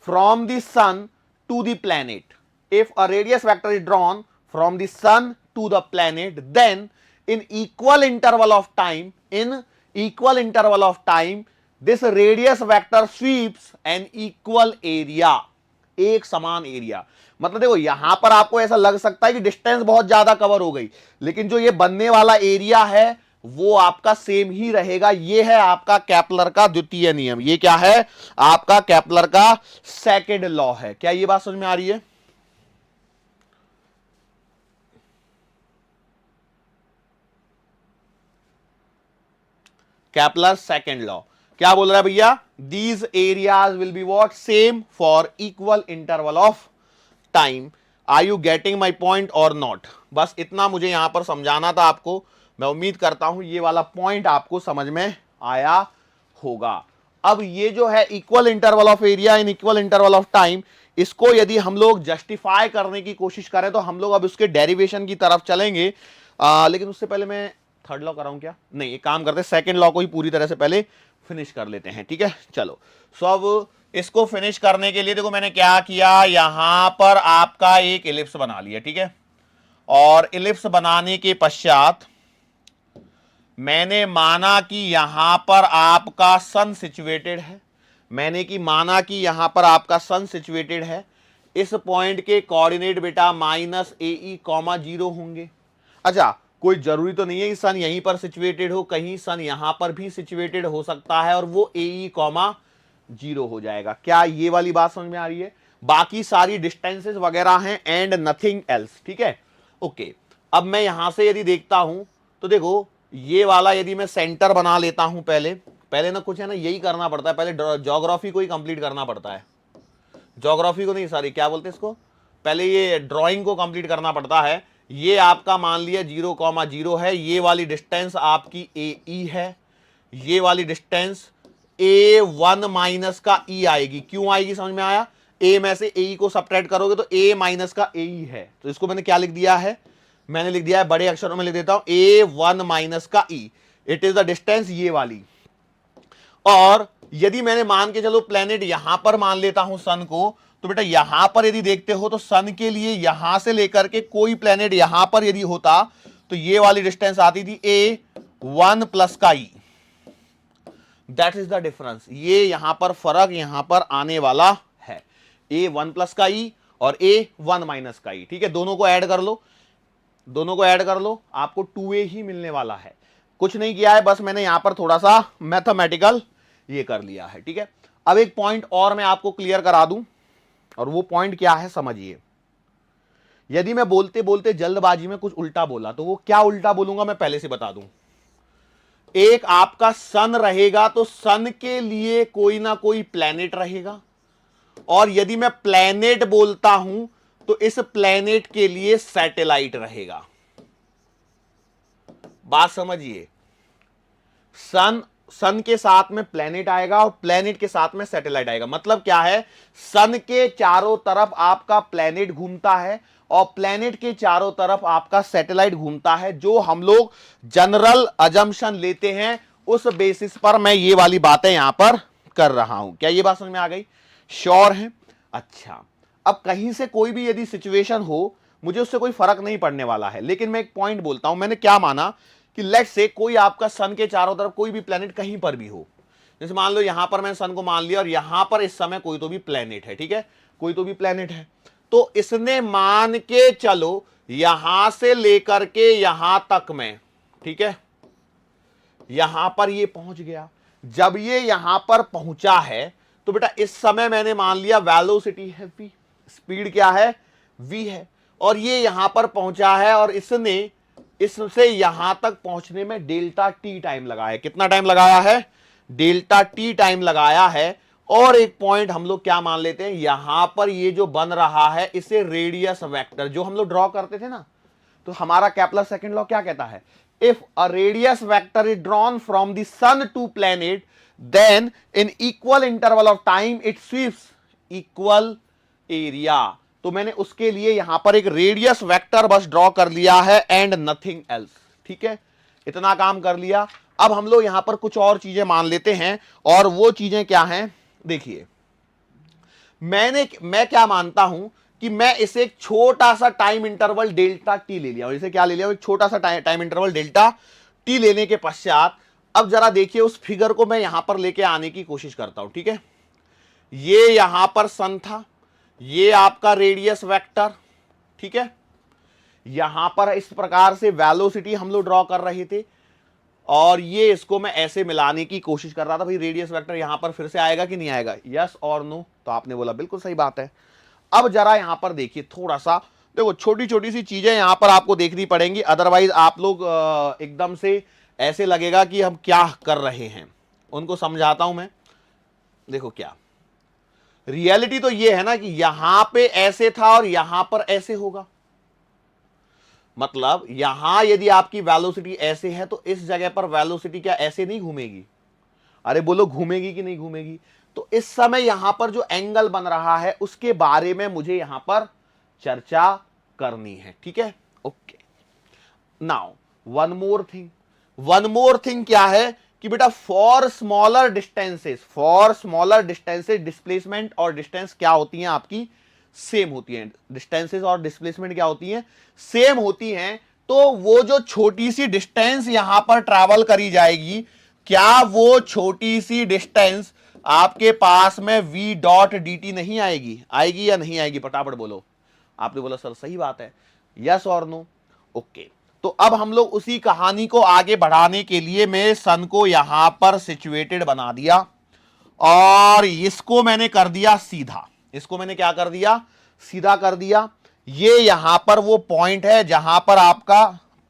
[SPEAKER 1] from the sun to the planet, if a radius vector is drawn from the sun to the planet, then in equal interval of time, this radius vector sweeps an equal area, एक समान area. मतलब देखो, यहां पर आपको ऐसा लग सकता है कि डिस्टेंस बहुत ज्यादा कवर हो गई, लेकिन जो ये बनने वाला एरिया है वो आपका सेम ही रहेगा। ये है आपका केपलर का द्वितीय नियम। ये क्या है? आपका केपलर का सेकंड लॉ है। क्या ये बात समझ में आ रही है? केपलर सेकंड लॉ क्या बोल रहा है भैया? These areas will be what? Same for equal interval of time. Are you getting my point और नॉट? बस इतना मुझे यहां पर समझाना था आपको। मैं उम्मीद करता हूं ये वाला पॉइंट आपको समझ में आया होगा। अब ये जो है equal interval of area in equal interval of time, इसको यदि हम लोग जस्टिफाई करने की कोशिश करें तो हम लोग अब उसके डेरिवेशन की तरफ चलेंगे। लेकिन उससे पहले मैं थर्ड लॉ कराऊं क्या? नहीं, एक काम करते हैं, सेकंड लॉ को ही पूरी तरह से पहले फिनिश कर लेते हैं। ठीक है, चलो। सो अब इसको फिनिश करने के लिए देखो मैंने क्या किया, यहां पर आपका एक इलिप्स बना लिया। ठीक है, और इलिप्स बनाने के पश्चात मैंने माना कि यहां पर आपका सन सिचुएटेड है। मैंने कि माना कि यहां पर आपका सन सिचुएटेड है। इस पॉइंट के कोऑर्डिनेट बेटा -AE, 0 होंगे। अच्छा, कोई जरूरी तो नहीं है कि सन यहीं पर सिचुएटेड हो, कहीं सन यहां पर भी सिचुएटेड हो सकता है और वो AE, 0 हो जाएगा। क्या ये वाली बात समझ में आ रही है? बाकी सारी डिस्टेंसेस वगैरह हैं एंड नथिंग एल्स। ठीक है, ओके। अब मैं यहां से यदि देखता हूं तो देखो, ये वाला यदि मैं सेंटर बना लेता हूं, पहले ना कुछ है ना, यही करना पड़ता है, पहले ज्योग्राफी को ही कंप्लीट करना पड़ता है। ज्योग्राफी को नहीं, सॉरी, क्या बोलते हैं इसको, पहले ये ड्राइंग को कंप्लीट करना पड़ता है। ये आपका मान लिया 0,0 है, ये वाली डिस्टेंस आपकी AE है, ये वाली डिस्टेंस A1 माइनस का E आएगी। क्यों आएगी समझ में आया? A में से AE को सब्ट्रैक्ट करोगे तो A माइनस का AE है। तो इसको मैंने क्या लिख दिया है? मैंने लिख दिया है, बड़े अक्षरों में लिख देता हूं, A1 माइनस का E। It is the distance ये वाली। और यदि मैंने मान के चलो प्लेनेट यहां पर मान लेता हूं सन को, तो बेटा यहां पर यदि देखते हो तो सन के लिए यहां से लेकर के कोई प्लेनेट यहां पर यदि होता तो ये वाली डिस्टेंस आती थी A1 प्लस का E। That is the difference. ये यहां पर फर्क यहां पर आने वाला है, A1 प्लस का E और A1 माइनस का E। ठीक है, दोनों को ऐड कर लो, दोनों को ऐड कर लो, आपको 2A ही मिलने वाला है। कुछ नहीं किया है, बस मैंने यहां पर थोड़ा सा मैथमेटिकल ये कर लिया है। ठीक है, अब एक पॉइंट और मैं आपको क्लियर करा दूं, और वो पॉइंट क्या है समझिए। यदि मैं बोलते बोलते जल्दबाजी में कुछ उल्टा बोला तो वो क्या उल्टा बोलूंगा मैं पहले से बता दूं। एक आपका सन रहेगा तो सन के लिए कोई ना कोई प्लैनेट रहेगा, और यदि मैं प्लैनेट बोलता हूं तो इस प्लैनेट के लिए सैटेलाइट रहेगा। बात समझिए, सन के साथ में प्लैनेट आएगा और प्लैनेट के साथ में सैटेलाइट आएगा। मतलब क्या है? सन के चारों तरफ आपका प्लैनेट घूमता है और प्लैनेट के चारों तरफ आपका सैटेलाइट घूमता है। जो हम लोग जनरल अजम्पशन लेते हैं उस बेसिस पर मैं ये वाली बातें यहां पर कर रहा हूं। क्या ये बात समझ में आ गई? श्योर है? अच्छा, अब कहीं से कोई भी यदि सिचुएशन हो, मुझे उससे कोई फर्क नहीं पड़ने वाला है, लेकिन मैं एक पॉइंट बोलता हूं। मैंने क्या माना कि लेट्स से कोई आपका सन के चारों तरफ कोई भी प्लेनेट कहीं पर भी हो, जैसे मान लो यहां पर मैंने सन को मान लिया और यहां पर इस समय कोई तो भी प्लेनेट है। ठीक है, कोई तो भी प्लेनेट है, तो इसने मान के चलो यहां से लेकर के यहां तक में, ठीक है, यहां पर ये पहुंच गया। जब ये यहां पर पहुंचा है तो बेटा इस समय मैंने मान लिया वेलोसिटी है v, स्पीड क्या है? v है। और ये यहां पर पहुंचा है और इसने इससे यहां तक पहुंचने में डेल्टा टी टाइम लगाया है। कितना टाइम लगाया है? डेल्टा टी टाइम लगाया है। और एक पॉइंट हम लोग क्या मान लेते हैं, यहां पर ये जो बन रहा है इसे रेडियस वेक्टर जो हम लोग ड्रॉ करते थे ना, तो हमारा केपलर सेकंड लॉ क्या कहता है? If a radius vector is drawn from the sun to planet then in equal interval of time it sweeps equal area. तो मैंने उसके लिए यहां पर एक रेडियस वेक्टर बस ड्रॉ कर लिया है एंड नथिंग एल्स। ठीक है, इतना काम कर लिया। अब हम लोग यहां पर कुछ और चीजें मान लेते हैं, और वो चीजें क्या हैं देखिए। मैं क्या मानता हूं कि मैं इसे एक छोटा सा टाइम इंटरवल डेल्टा टी ले लिया, और इसे क्या ले लिया, एक छोटा सा टाइम इंटरवल डेल्टा टी लेने के पश्चात अब जरा देखिए उस फिगर को मैं यहां पर लेके आने की कोशिश करता हूं। ठीक है, ये यहां पर सन था, ये आपका रेडियस वेक्टर, ठीक है, यहां पर इस प्रकार से वेलोसिटी हम लोग ड्रॉ कर रहे थे, और ये इसको मैं ऐसे मिलाने की कोशिश कर रहा था। भाई रेडियस वेक्टर यहां पर फिर से आएगा कि नहीं आएगा, यस और नो? तो आपने बोला बिल्कुल सही बात है। अब जरा यहां पर देखिए, थोड़ा सा देखो, छोटी छोटी सी चीजें यहां पर आपको देखनी पड़ेंगी, अदरवाइज आप लोग एकदम से ऐसे लगेगा कि हम क्या कर रहे हैं। उनको समझाता हूं मैं। देखो क्या रियलिटी तो ये है ना कि यहां पे ऐसे था और यहां पर ऐसे होगा, मतलब यहां यदि आपकी वेलोसिटी ऐसे है तो इस जगह पर वेलोसिटी क्या ऐसे नहीं घूमेगी? अरे बोलो, घूमेगी कि नहीं घूमेगी? तो इस समय यहां पर जो एंगल बन रहा है उसके बारे में मुझे यहां पर चर्चा करनी है। ठीक है, okay. Now one more thing क्या है कि बेटा फॉर स्मॉलर डिस्टेंसेस डिस्प्लेसमेंट और डिस्टेंस क्या होती हैं आपकी? सेम होती हैं। डिस्टेंसेस और डिस्प्लेसमेंट क्या होती हैं? सेम होती हैं। तो वो जो छोटी सी डिस्टेंस यहां पर ट्रैवल करी जाएगी, क्या वो छोटी सी डिस्टेंस आपके पास में v डॉट डी टी नहीं आएगी? आएगी या नहीं आएगी? फटाफट बोलो। आपने बोला सर सही बात है, यस और नो? ओके। तो अब हम लोग उसी कहानी को आगे बढ़ाने के लिए मैं सन को यहां पर सिचुएटेड बना दिया, और इसको मैंने कर दिया सीधा। इसको मैंने क्या कर दिया? सीधा कर दिया। ये यहां पर वो पॉइंट है जहां पर आपका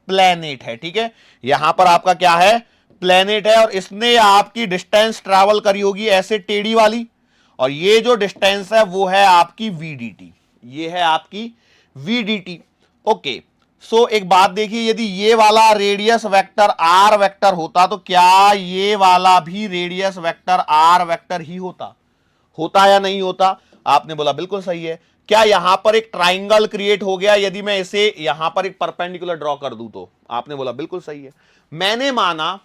[SPEAKER 1] प्लेनेट है। ठीक है, यहां पर आपका क्या है? प्लेनेट है, और इसने आपकी डिस्टेंस ट्रैवल करी होगी ऐसे टेढ़ी वाली, और ये जो डिस्टेंस है वो है आपकी वीडीटी। ये है आपकी वीडीटी। ओके, सो एक बात देखिए, यदि ये वाला रेडियस वेक्टर आर वेक्टर होता तो क्या ये वाला भी रेडियस वेक्टर आर वेक्टर ही होता या नहीं होता? आपने बोला बिल्कुल सही है। क्या यहां पर एक ट्राइंगल क्रिएट हो गया यदि मैं इसे यहां पर एक परपेंडिकुलर ड्रॉ कर दूं? तो आपने बोला बिल्कुल सही है। मैंने माना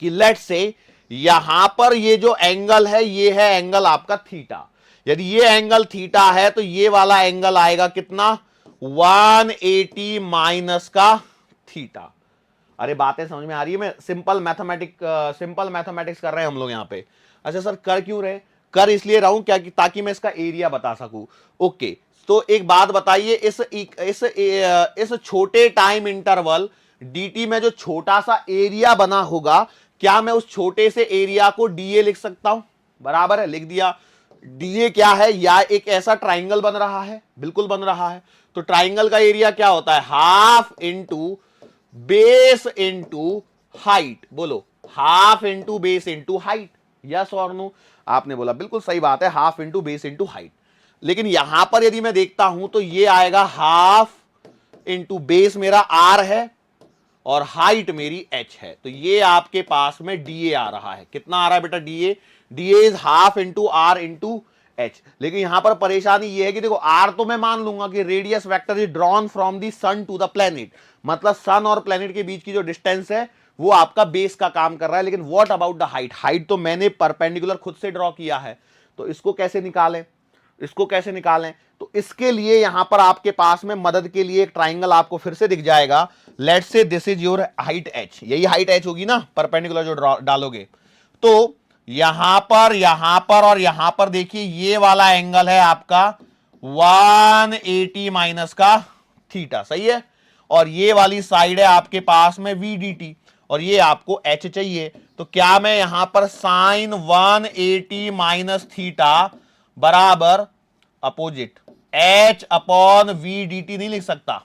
[SPEAKER 1] कि लेट्स से यहां पर ये जो एंगल है ये है एंगल आपका थीटा। यदि ये एंगल थीटा है तो ये वाला एंगल आएगा कितना? 180 माइनस का थीटा। अरे बातें समझ में आ रही है? मैं सिंपल मैथमेटिक्स कर रहे हैं हम लोग यहां पे। अच्छा सर कर क्यों रहे? कर इसलिए रहा हूं क्या कि ताकि मैं इसका एरिया बता सकूं। ओके, तो एक बात बताइए, इस छोटे टाइम इंटरवल dt में जो छोटा सा एरिया बना होगा, क्या मैं उस छोटे से एरिया को dA लिख सकता हूं? बराबर है, लिख दिया। dA क्या है? या एक ऐसा ट्राइंगल बन रहा है, बिल्कुल बन रहा है। तो ट्राइंगल का एरिया क्या होता है? Half into base into height. बोलो, half into base into height, yes और नो? आपने बोला बिल्कुल सही बात है, half into base into height. लेकिन यहां पर यदि मैं देखता हूं तो ये आएगा हाफ इंटू बेस मेरा आर है और हाइट मेरी h है, तो ये आपके पास में dA आ रहा है। कितना आ रहा है बेटा? dA is half into R into h। लेकिन यहां पर परेशानी ये है कि देखो, r तो मैं मान लूंगा कि radius vector is drawn from the sun to the planet, मतलब सन और प्लेनेट के बीच की जो डिस्टेंस है वो आपका बेस का काम कर रहा है। लेकिन what about the height? Height तो मैंने परपेंडिकुलर खुद से ड्रॉ किया है, तो इसको कैसे निकालें? तो इसके लिए यहां पर आपके पास में मदद के लिए एक ट्राइंगल आपको फिर से दिख जाएगा। Let's say this is your height h, यही हाइट h होगी ना परपेंडिकुलर जो डालोगे। तो यहां पर और यहां पर देखिए ये वाला एंगल है आपका 180 माइनस का थीटा, सही है। और ये वाली साइड है आपके पास में VDT, और ये आपको h चाहिए। तो क्या मैं यहां पर साइन 180 माइनस थीटा बराबर opposite H upon V D T नहीं लिख सकता?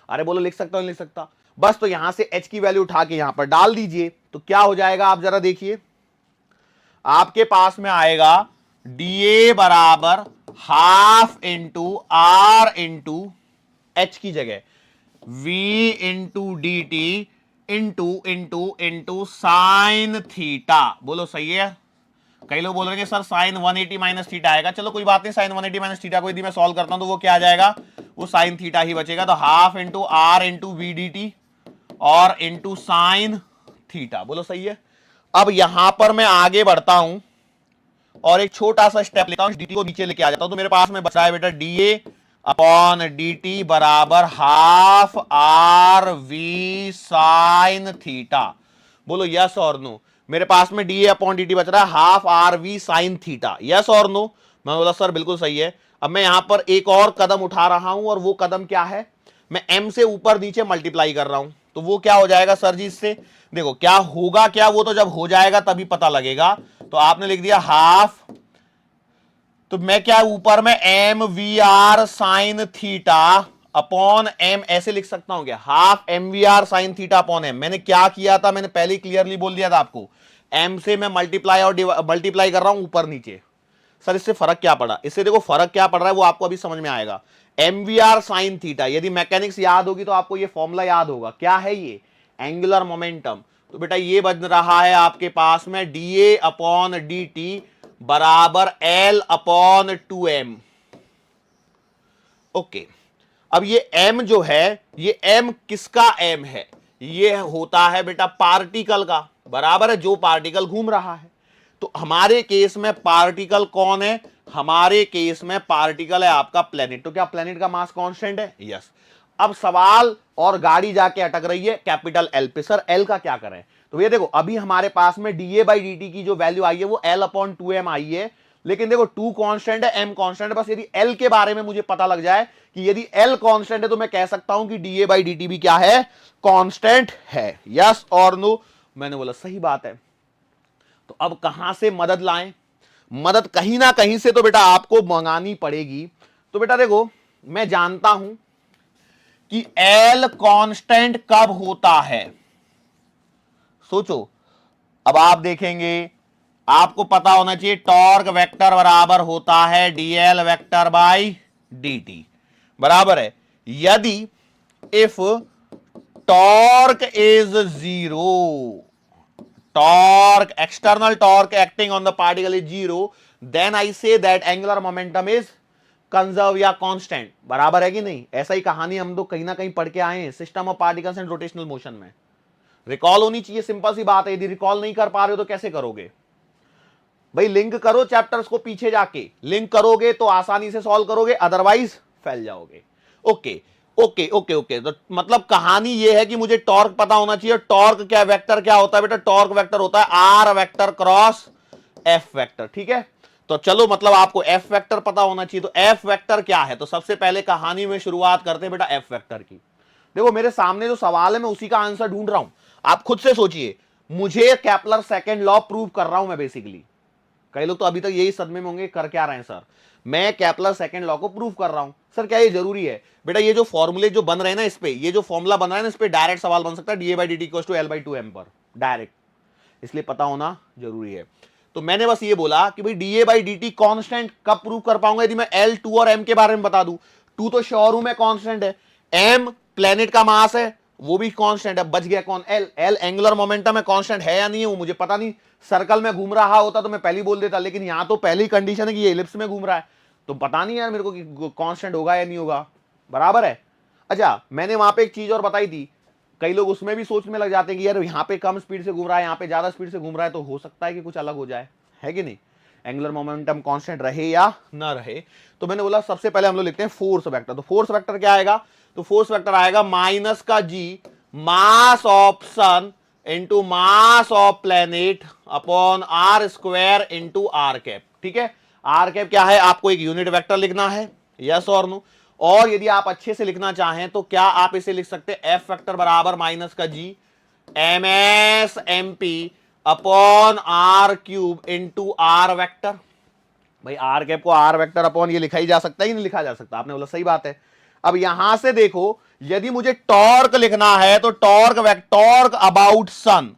[SPEAKER 1] अरे बोलो लिख सकता हूं नहीं लिख सकता? बस तो यहां से एच की वैल्यू उठा के यहां पर डाल दीजिए, तो क्या हो जाएगा आप जरा देखिए, आपके पास में आएगा डी ए बराबर half into R into H की जगह V into D T into into into sine theta. बोलो सही है? कई लोग बोल रहे हैं सर साइन 180 माइनस थीटा आएगा, चलो कोई बात नहीं, साइन 180 माइनस थीटा को यदि मैं सॉल्व करता हूं तो वो क्या आ जाएगा, वो साइन थीटा ही बचेगा। तो half into R into V D T और इंटू साइन थीटा। बोलो सही है? अब यहां पर मैं आगे बढ़ता हूं और एक छोटा सा स्टेप लेता हूं, डी टी को नीचे लेके आ जाता हूं, तो मेरे पास में बचा है बेटा d a upon d t बराबर half r v sine theta. बोलो यस और नो? मेरे पास में d a upon d t बच रहा है half r v sine theta, yes और नो? मैं बोला सर बिल्कुल सही है। अब मैं यहां पर एक और कदम उठा रहा हूं, और वो कदम क्या है, मैं m से ऊपर नीचे मल्टीप्लाई कर रहा हूं, तो वो क्या हो जाएगा सर जी इससे? देखो क्या होगा, क्या वो तो जब हो जाएगा तभी पता लगेगा। तो आपने लिख दिया हाफ, तो मैं क्या ऊपर में M V R sine theta upon M ऐसे लिख सकता हूं क्या? Half M V R sine theta upon M. मैंने क्या किया था, मैंने पहले क्लियरली बोल दिया था आपको, एम से मैं मल्टीप्लाई और मल्टीप्लाई कर रहा हूं ऊपर नीचे। सर इससे फर्क क्या पड़ा? इससे देखो फर्क क्या पड़ रहा है वो आपको अभी समझ में आएगा। M V R sine theta, यदि मैकेनिक्स याद होगी तो आपको ये फॉर्मूला याद होगा, क्या है ये? Angular momentum. तो बेटा ये बन रहा है आपके पास में d a upon d t बराबर l upon two m. Okay, अब ये m जो है, ये m किसका m है? ये होता है बेटा पार्टिकल का, बराबर है, जो पार्टिकल घूम रहा है। तो हमारे केस में पार्टिकल कौन है? हमारे केस में पार्टिकल है आपका प्लेनेट। तो क्या प्लेनेट का मास कांस्टेंट है? यस। अब सवाल और गाड़ी जाके अटक रही है कैपिटल एल पे, सर एल का क्या करें? तो ये देखो अभी हमारे पास में d A by D T की जो वैल्यू आई है वो एल अपॉन टू एम आई है, लेकिन देखो टू कांस्टेंट है, एम कांस्टेंट है। बस यदि एल के बारे में मुझे पता लग जाए कि यदि एल कांस्टेंट है तो मैं कह सकता हूं कि D A by D T भी क्या है? कांस्टेंट है। यस और नो? मैंने बोला सही बात है। तो अब कहां से मदद लाएं? मदद कहीं ना कहीं से तो बेटा आपको मंगानी पड़ेगी। तो बेटा देखो मैं जानता हूं कि एल कांस्टेंट कब होता है, सोचो। अब आप देखेंगे, आपको पता होना चाहिए टॉर्क वेक्टर बराबर होता है डीएल वेक्टर बाई डी बराबर है, यदि if torque is zero, torque external torque acting on the particle is zero, then I say that angular momentum is conserve या कांस्टेंट। बराबर है कि नहीं? ऐसा ही कहानी हम लोग कहीं ना कहीं पढ़ के आए हैं system of particles and rotational motion में। रिकॉल होनी चाहिए, सिंपल सी बात है। यदि रिकॉल नहीं कर पा रहे हो तो कैसे करोगे भाई? लिंक करो चैप्टर्स को, पीछे जाके लिंक करोगे तो आसानी से सॉल्व करोगे, अदरवाइज फैल जाओगे। Okay okay okay okay. तो मतलब कहानी यह है कि मुझे टॉर्क पता होना चाहिए। टॉर्क क्या वेक्टर क्या होता है बेटा? टॉर्क वेक्टर होता है R vector cross F vector, ठीक है? तो चलो मतलब आपको एफ वेक्टर पता होना चाहिए। तो एफ वेक्टर क्या है? तो सबसे पहले कहानी में शुरुआत करते हैं बेटा एफ वेक्टर की। देखो मेरे सामने जो सवाल है मैं उसी का आंसर ढूंढ रहा हूं, आप खुद से सोचिए। मुझे केपलर सेकंड लॉ प्रूव कर रहा हूं मैं बेसिकली। कई लोग तो अभी तक यही सदमे में होंगे, कर क्या रहे हैं सर? मैं केपलर सेकंड लॉ को प्रूव कर रहा हूं। सर क्या ये जरूरी है? बेटा ये जो फॉर्मूले जो बन रहे हैं ना, इस पे ये जो फॉर्मूला बन रहा है ना, इस पे डायरेक्ट सवाल बन सकता है D A by D T equals to L by two M पर डायरेक्ट, इसलिए पता होना जरूरी है। तो मैंने बस ये बोला कि भाई D A by D T constant कब प्रूव कर पाऊंगा? यदि मैं एल टू और एम के बारे में बता दूं। टू तो श्योर हूं मैं कॉन्स्टेंट है, एम प्लेनेट का मास है वो भी कांस्टेंट है, बच गया कौन? एल। एल एंगुलर मोमेंटम है, कांस्टेंट है या नहीं है वो मुझे पता नहीं। सर्कल में घूम रहा होता तो मैं पहले ही बोल देता, लेकिन यहां तो पहली कंडीशन है कि ये इलिप्स में घूम रहा है, तो पता नहीं यार मेरे को कि कांस्टेंट होगा या नहीं होगा। बराबर है? अच्छा मैंने वहां पे एक चीज और बताई थी, कई लोग उसमें भी सोच में लग जाते हैं कि यार यहाँ पे कम स्पीड से घूम रहा है, यहाँ पे ज्यादा स्पीड से घूम रहा है, तो हो सकता है कि कुछ अलग हो जाए, है कि नहीं? एंगुलर मोमेंटम कांस्टेंट रहे या ना रहे। तो मैंने बोला सबसे पहले हम लोग लिखते हैं फोर्स वेक्टर। तो फोर्स वेक्टर क्या आएगा? तो फोर्स वेक्टर आएगा माइनस का G mass of sun into mass of planet upon r square into r cap, ठीक है? आर कैप क्या है? आपको एक यूनिट वेक्टर लिखना है, यस और नो? और यदि आप अच्छे से लिखना चाहें तो क्या आप इसे लिख सकते हैं एफ वेक्टर बराबर माइनस का G M S M P upon R cube into R vector. भाई आर कैप को आर वेक्टर अपॉन ये लिखा ही जा सकता है, ही नहीं लिखा जा सकता, आपने बोला सही बात है। अब यहां से देखो, यदि मुझे टॉर्क लिखना है तो टॉर्क अबाउट सन,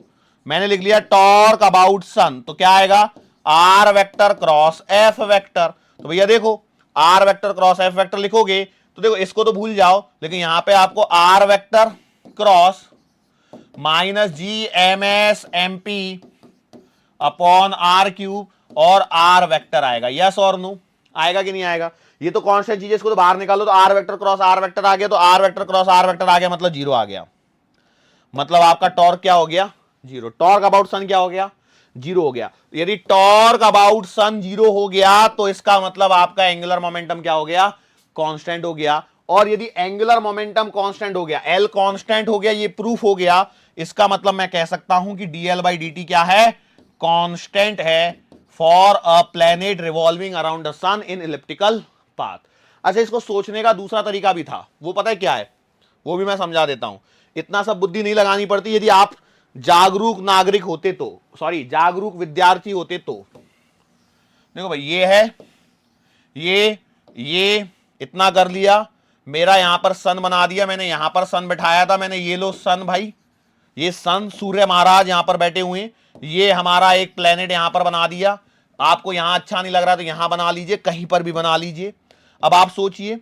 [SPEAKER 1] मैंने लिख लिया टॉर्क अबाउट सन, तो क्या आएगा R vector cross F vector. तो भैया देखो R vector cross F vector लिखोगे तो देखो इसको तो भूल जाओ, लेकिन यहां पे आपको R vector cross minus G M S M P upon R cube और आर वेक्टर आएगा, यस और नो, आएगा कि नहीं आएगा? ये तो कांस्टेंट चीज है, इसको तो बाहर निकालो तो r vector cross r vector आ गया, तो r vector cross r vector आ गया मतलब जीरो आ गया, मतलब आपका टॉर्क क्या हो गया जीरो, टॉर्क अबाउट सन क्या हो गया जीरो हो गया। यदि टॉर्क अबाउट सन जीरो हो गया तो इसका मतलब आपका एंगुलर मोमेंटम क्या हो गया कांस्टेंट हो गया, और यदि एंगुलर मोमेंटम कांस्टेंट हो गया, एल कांस्टेंट हो गया, ये प्रूफ हो गया, इसका मतलब मैं कह सकता हूं कि dl by dt क्या है कांस्टेंट है for a planet revolving around the sun in elliptical path. अच्छा इसको सोचने का दूसरा तरीका भी था, वो पता है क्या है, वो भी मैं समझा देता हूं, इतना सब बुद्धि नहीं लगानी पड़ती, यदि आप जागरूक नागरिक होते तो, सॉरी जागरूक विद्यार्थी होते तो। देखो भाई ये है, ये इतना कर लिया, मेरा यहां पर सन बना दिया मैंने, यहां पर सन बैठाया था मैंने, ये लो सन भाई, ये सन सूर्य महाराज यहां पर बैठे हुए हैं, ये हमारा एक प्लेनेट यहां पर बना दिया, आपको यहां अच्छा नहीं लग रहा तो यहां बना लीजिए, कहीं पर भी बना लीजिए। अब आप सोचिए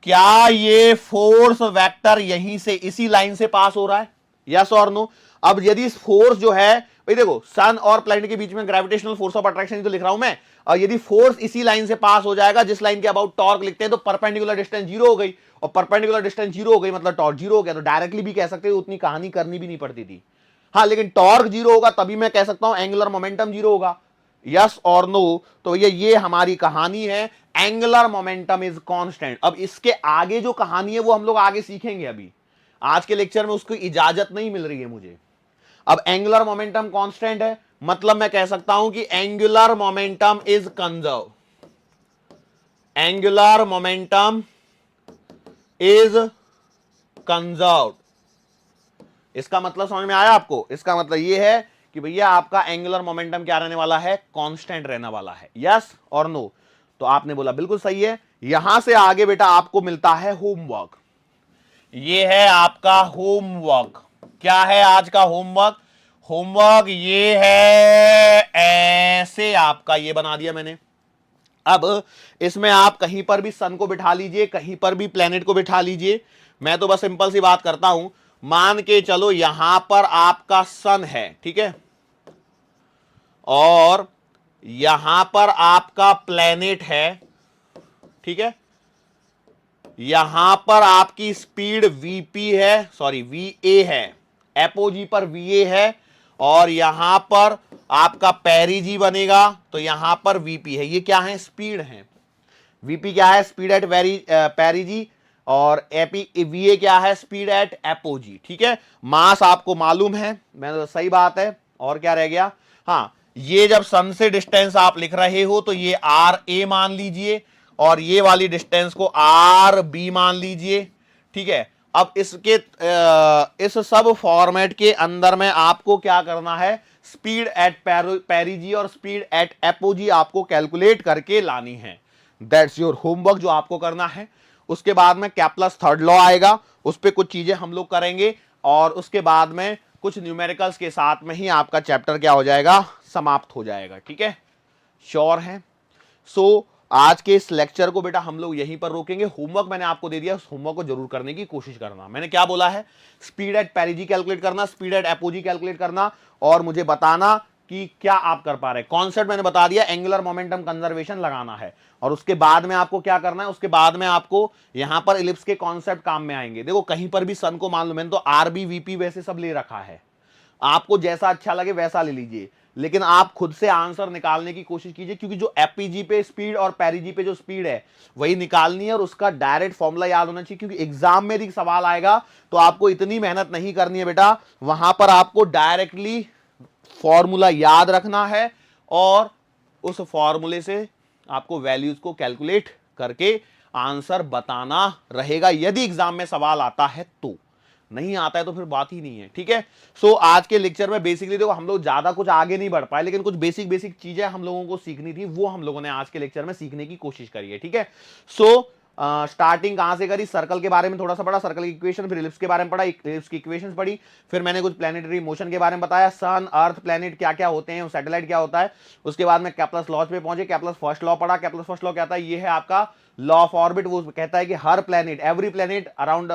[SPEAKER 1] क्या ये फोर्स वेक्टर यहीं से इसी लाइन से पास हो रहा है, यस और नो? अब यदि फोर्स जो है, भाई देखो सन और प्लैनेट के बीच में ग्रेविटेशनल फोर्स ऑफ अट्रैक्शन तो लिख रहा हूं मैं, और यदि फोर्स इसी लाइन से पास हो जाएगा जिस लाइन के अबाउट टॉर्क लिखते हैं, तो परपेंडिकुलर डिस्टेंस जीरो हो गई, और परपेंडिकुलर डिस्टेंस जीरो हो गई मतलब टॉर्क जीरो हो गया, तो डायरेक्टली भी कह सकते हो उतनी कहानी करनी भी नहीं पड़ती थी। हाँ लेकिन टॉर्क जीरो होगा तभी मैं कह सकता हूं एंगुलर मोमेंटम जीरो होगा, यस और नो? तो ये हमारी कहानी है, एंगुलर मोमेंटम इज कांस्टेंट। अब इसके आगे जो कहानी है वो हम लोग आगे सीखेंगे, अभी आज के लेक्चर में उसकी इजाजत नहीं मिल रही है मुझे। अब एंगुलर मोमेंटम कांस्टेंट है मतलब मैं कह सकता हूं कि angular momentum is conserve, angular momentum is conserved. इसका मतलब समझ में आया आपको? इसका मतलब यह है कि भैया आपका एंगुलर मोमेंटम क्या रहने वाला है कांस्टेंट रहने वाला है, यस और नो? तो आपने बोला बिल्कुल सही है। यहां से आगे बेटा आपको मिलता है होमवर्क, ये है आपका होमवर्क। क्या है आज का होमवर्क? होमवर्क ये है, ऐसे आपका ये बना दिया मैंने। अब इसमें आप कहीं पर भी सन को बिठा लीजिए, कहीं पर भी प्लेनेट को बिठा लीजिए, मैं तो बस सिंपल सी बात करता हूं, मान के चलो यहां पर आपका सन है, ठीक है, और यहां पर आपका प्लेनेट है, ठीक है, यहां पर आपकी स्पीड वीपी है, सॉरी वीए है, एपोजी पर वीए है, और यहां पर आपका पेरिजी बनेगा, तो यहां पर वीपी है, ये क्या है स्पीड है, वीपी क्या है स्पीड एट पेरिजी, और एपी वीए क्या है स्पीड एट एपोजी, ठीक है। मास आपको मालूम है, मैंने तो सही बात है, और क्या रह गया, हाँ ये जब सन से डिस्टेंस आप लिख रहे हो तो ये आर ए मान लीजिए, और ये वाली डिस्टेंस को आर बी मान लीजिए, ठीक है। अब इसके इस सब फॉर्मेट के अंदर में आपको क्या करना है, स्पीड एट पेरिजी और स्पीड एट एपोजी आपको कैलकुलेट करके लानी है। दैट्स योर होमवर्क जो आपको करना है। उसके बाद में कैप्लस थर्ड लॉ आएगा, उस पर कुछ चीजें हम लोग करेंगे, और उसके बाद में कुछ न्यूमेरिकल्स के साथ में ही आपका चैप्टर क्या हो जाएगा, समाप्त हो जाएगा, ठीक है, श्योर है? सो आज के इस लेक्चर को बेटा हम लोग यहीं पर रोकेंगे। होमवर्क मैंने आपको दे दिया, उस होमवर्क को जरूर करने की कोशिश करना। मैंने क्या बोला है, स्पीड एट पेरिजी कैलकुलेट करना, स्पीड एट एपोजी कैलकुलेट करना, और मुझे बताना कि क्या आप कर पा रहे हैं। कॉन्सेप्ट मैंने बता दिया, एंगुलर मोमेंटम कंजर्वेशन लगाना है, और उसके बाद में आपको क्या करना है, उसके बाद में आपको यहां पर इलिप्स के कॉन्सेप्ट काम में आएंगे। देखो कहीं पर भी सन को मान लो, मैंने तो आरबी वीपी वैसे सब ले रखा है, आपको जैसा अच्छा लगे वैसा ले लीजिए, लेकिन आप खुद से आंसर निकालने की कोशिश कीजिए, क्योंकि जो एपीजी पे स्पीड और पेरिजी पे जो स्पीड है वही निकालनी है, और उसका डायरेक्ट फॉर्मूला याद होना चाहिए, क्योंकि एग्जाम में यदि सवाल आएगा तो आपको इतनी मेहनत नहीं करनी है बेटा, वहां पर आपको डायरेक्टली फॉर्मूला याद रखना है, और उस फॉर्मूले से आपको वैल्यूज को कैलकुलेट करके आंसर बताना रहेगा, यदि एग्जाम में सवाल आता है तो। नहीं आता है तो फिर बात ही नहीं है, ठीक है। सो आज के लेक्चर में बेसिकली देखो हम लोग ज्यादा कुछ आगे नहीं बढ़ पाए, लेकिन कुछ बेसिक बेसिक चीजें हम लोगों को सीखनी थी, वो हम लोगों ने आज के लेक्चर में सीखने की कोशिश करी है, ठीक है। सो स्टार्टिंग कहां से करी, सर्कल के बारे में थोड़ा सा पढ़ा, सर्कल की इक्वेशन, फिर इलिप्स के बारे में पढ़ा, इलिप्स की इक्वेशंस पढ़ी, फिर मैंने कुछ प्लैनेटरी मोशन के बारे में बताया, सन अर्थ प्लैनेट क्या क्या होते हैं, सैटेलाइट क्या होता है। उसके बाद में कैप्लस लॉज पे पहुंचे, कैप्लस फर्स्ट लॉ पढ़ा। कैप्लस फर्स्ट लॉ क्या था, ये है आपका लॉ ऑफ ऑर्बिट। वो कहता है कि हर planet, every planet around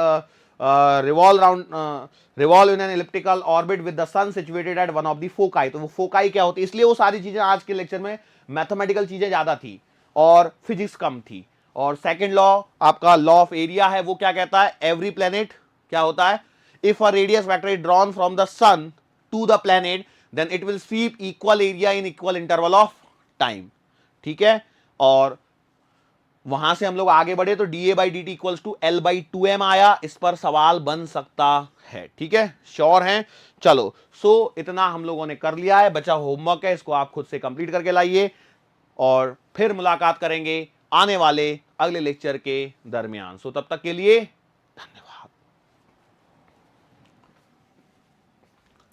[SPEAKER 1] revolve in an elliptical orbit with the sun situated at one of the foci. तो वो फोकाई क्या होती है, इसलिए वो सारी चीजें आज के लेक्चर में मैथमेटिकल चीजें ज्यादा थी और फिजिक्स कम थी। और सेकंड लॉ आपका लॉ ऑफ एरिया है, वो क्या कहता है, एवरी प्लैनेट क्या होता है, if a radius vector is drawn from the sun to the planet then it will sweep equal area in equal interval of time, ठीक है। और वहां से हम लोग आगे बढ़े तो D A by D T equals to L by two M आया, इस पर सवाल बन सकता है, ठीक है, श्योर हैं। चलो सो इतना हम लोगों ने कर लिया है, बचा होमवर्क है, इसको आप खुद से कंप्लीट करके लाइए और फिर मुलाकात करेंगे आने वाले अगले लेक्चर के दरमियान। सो तब तक के लिए धन्यवाद।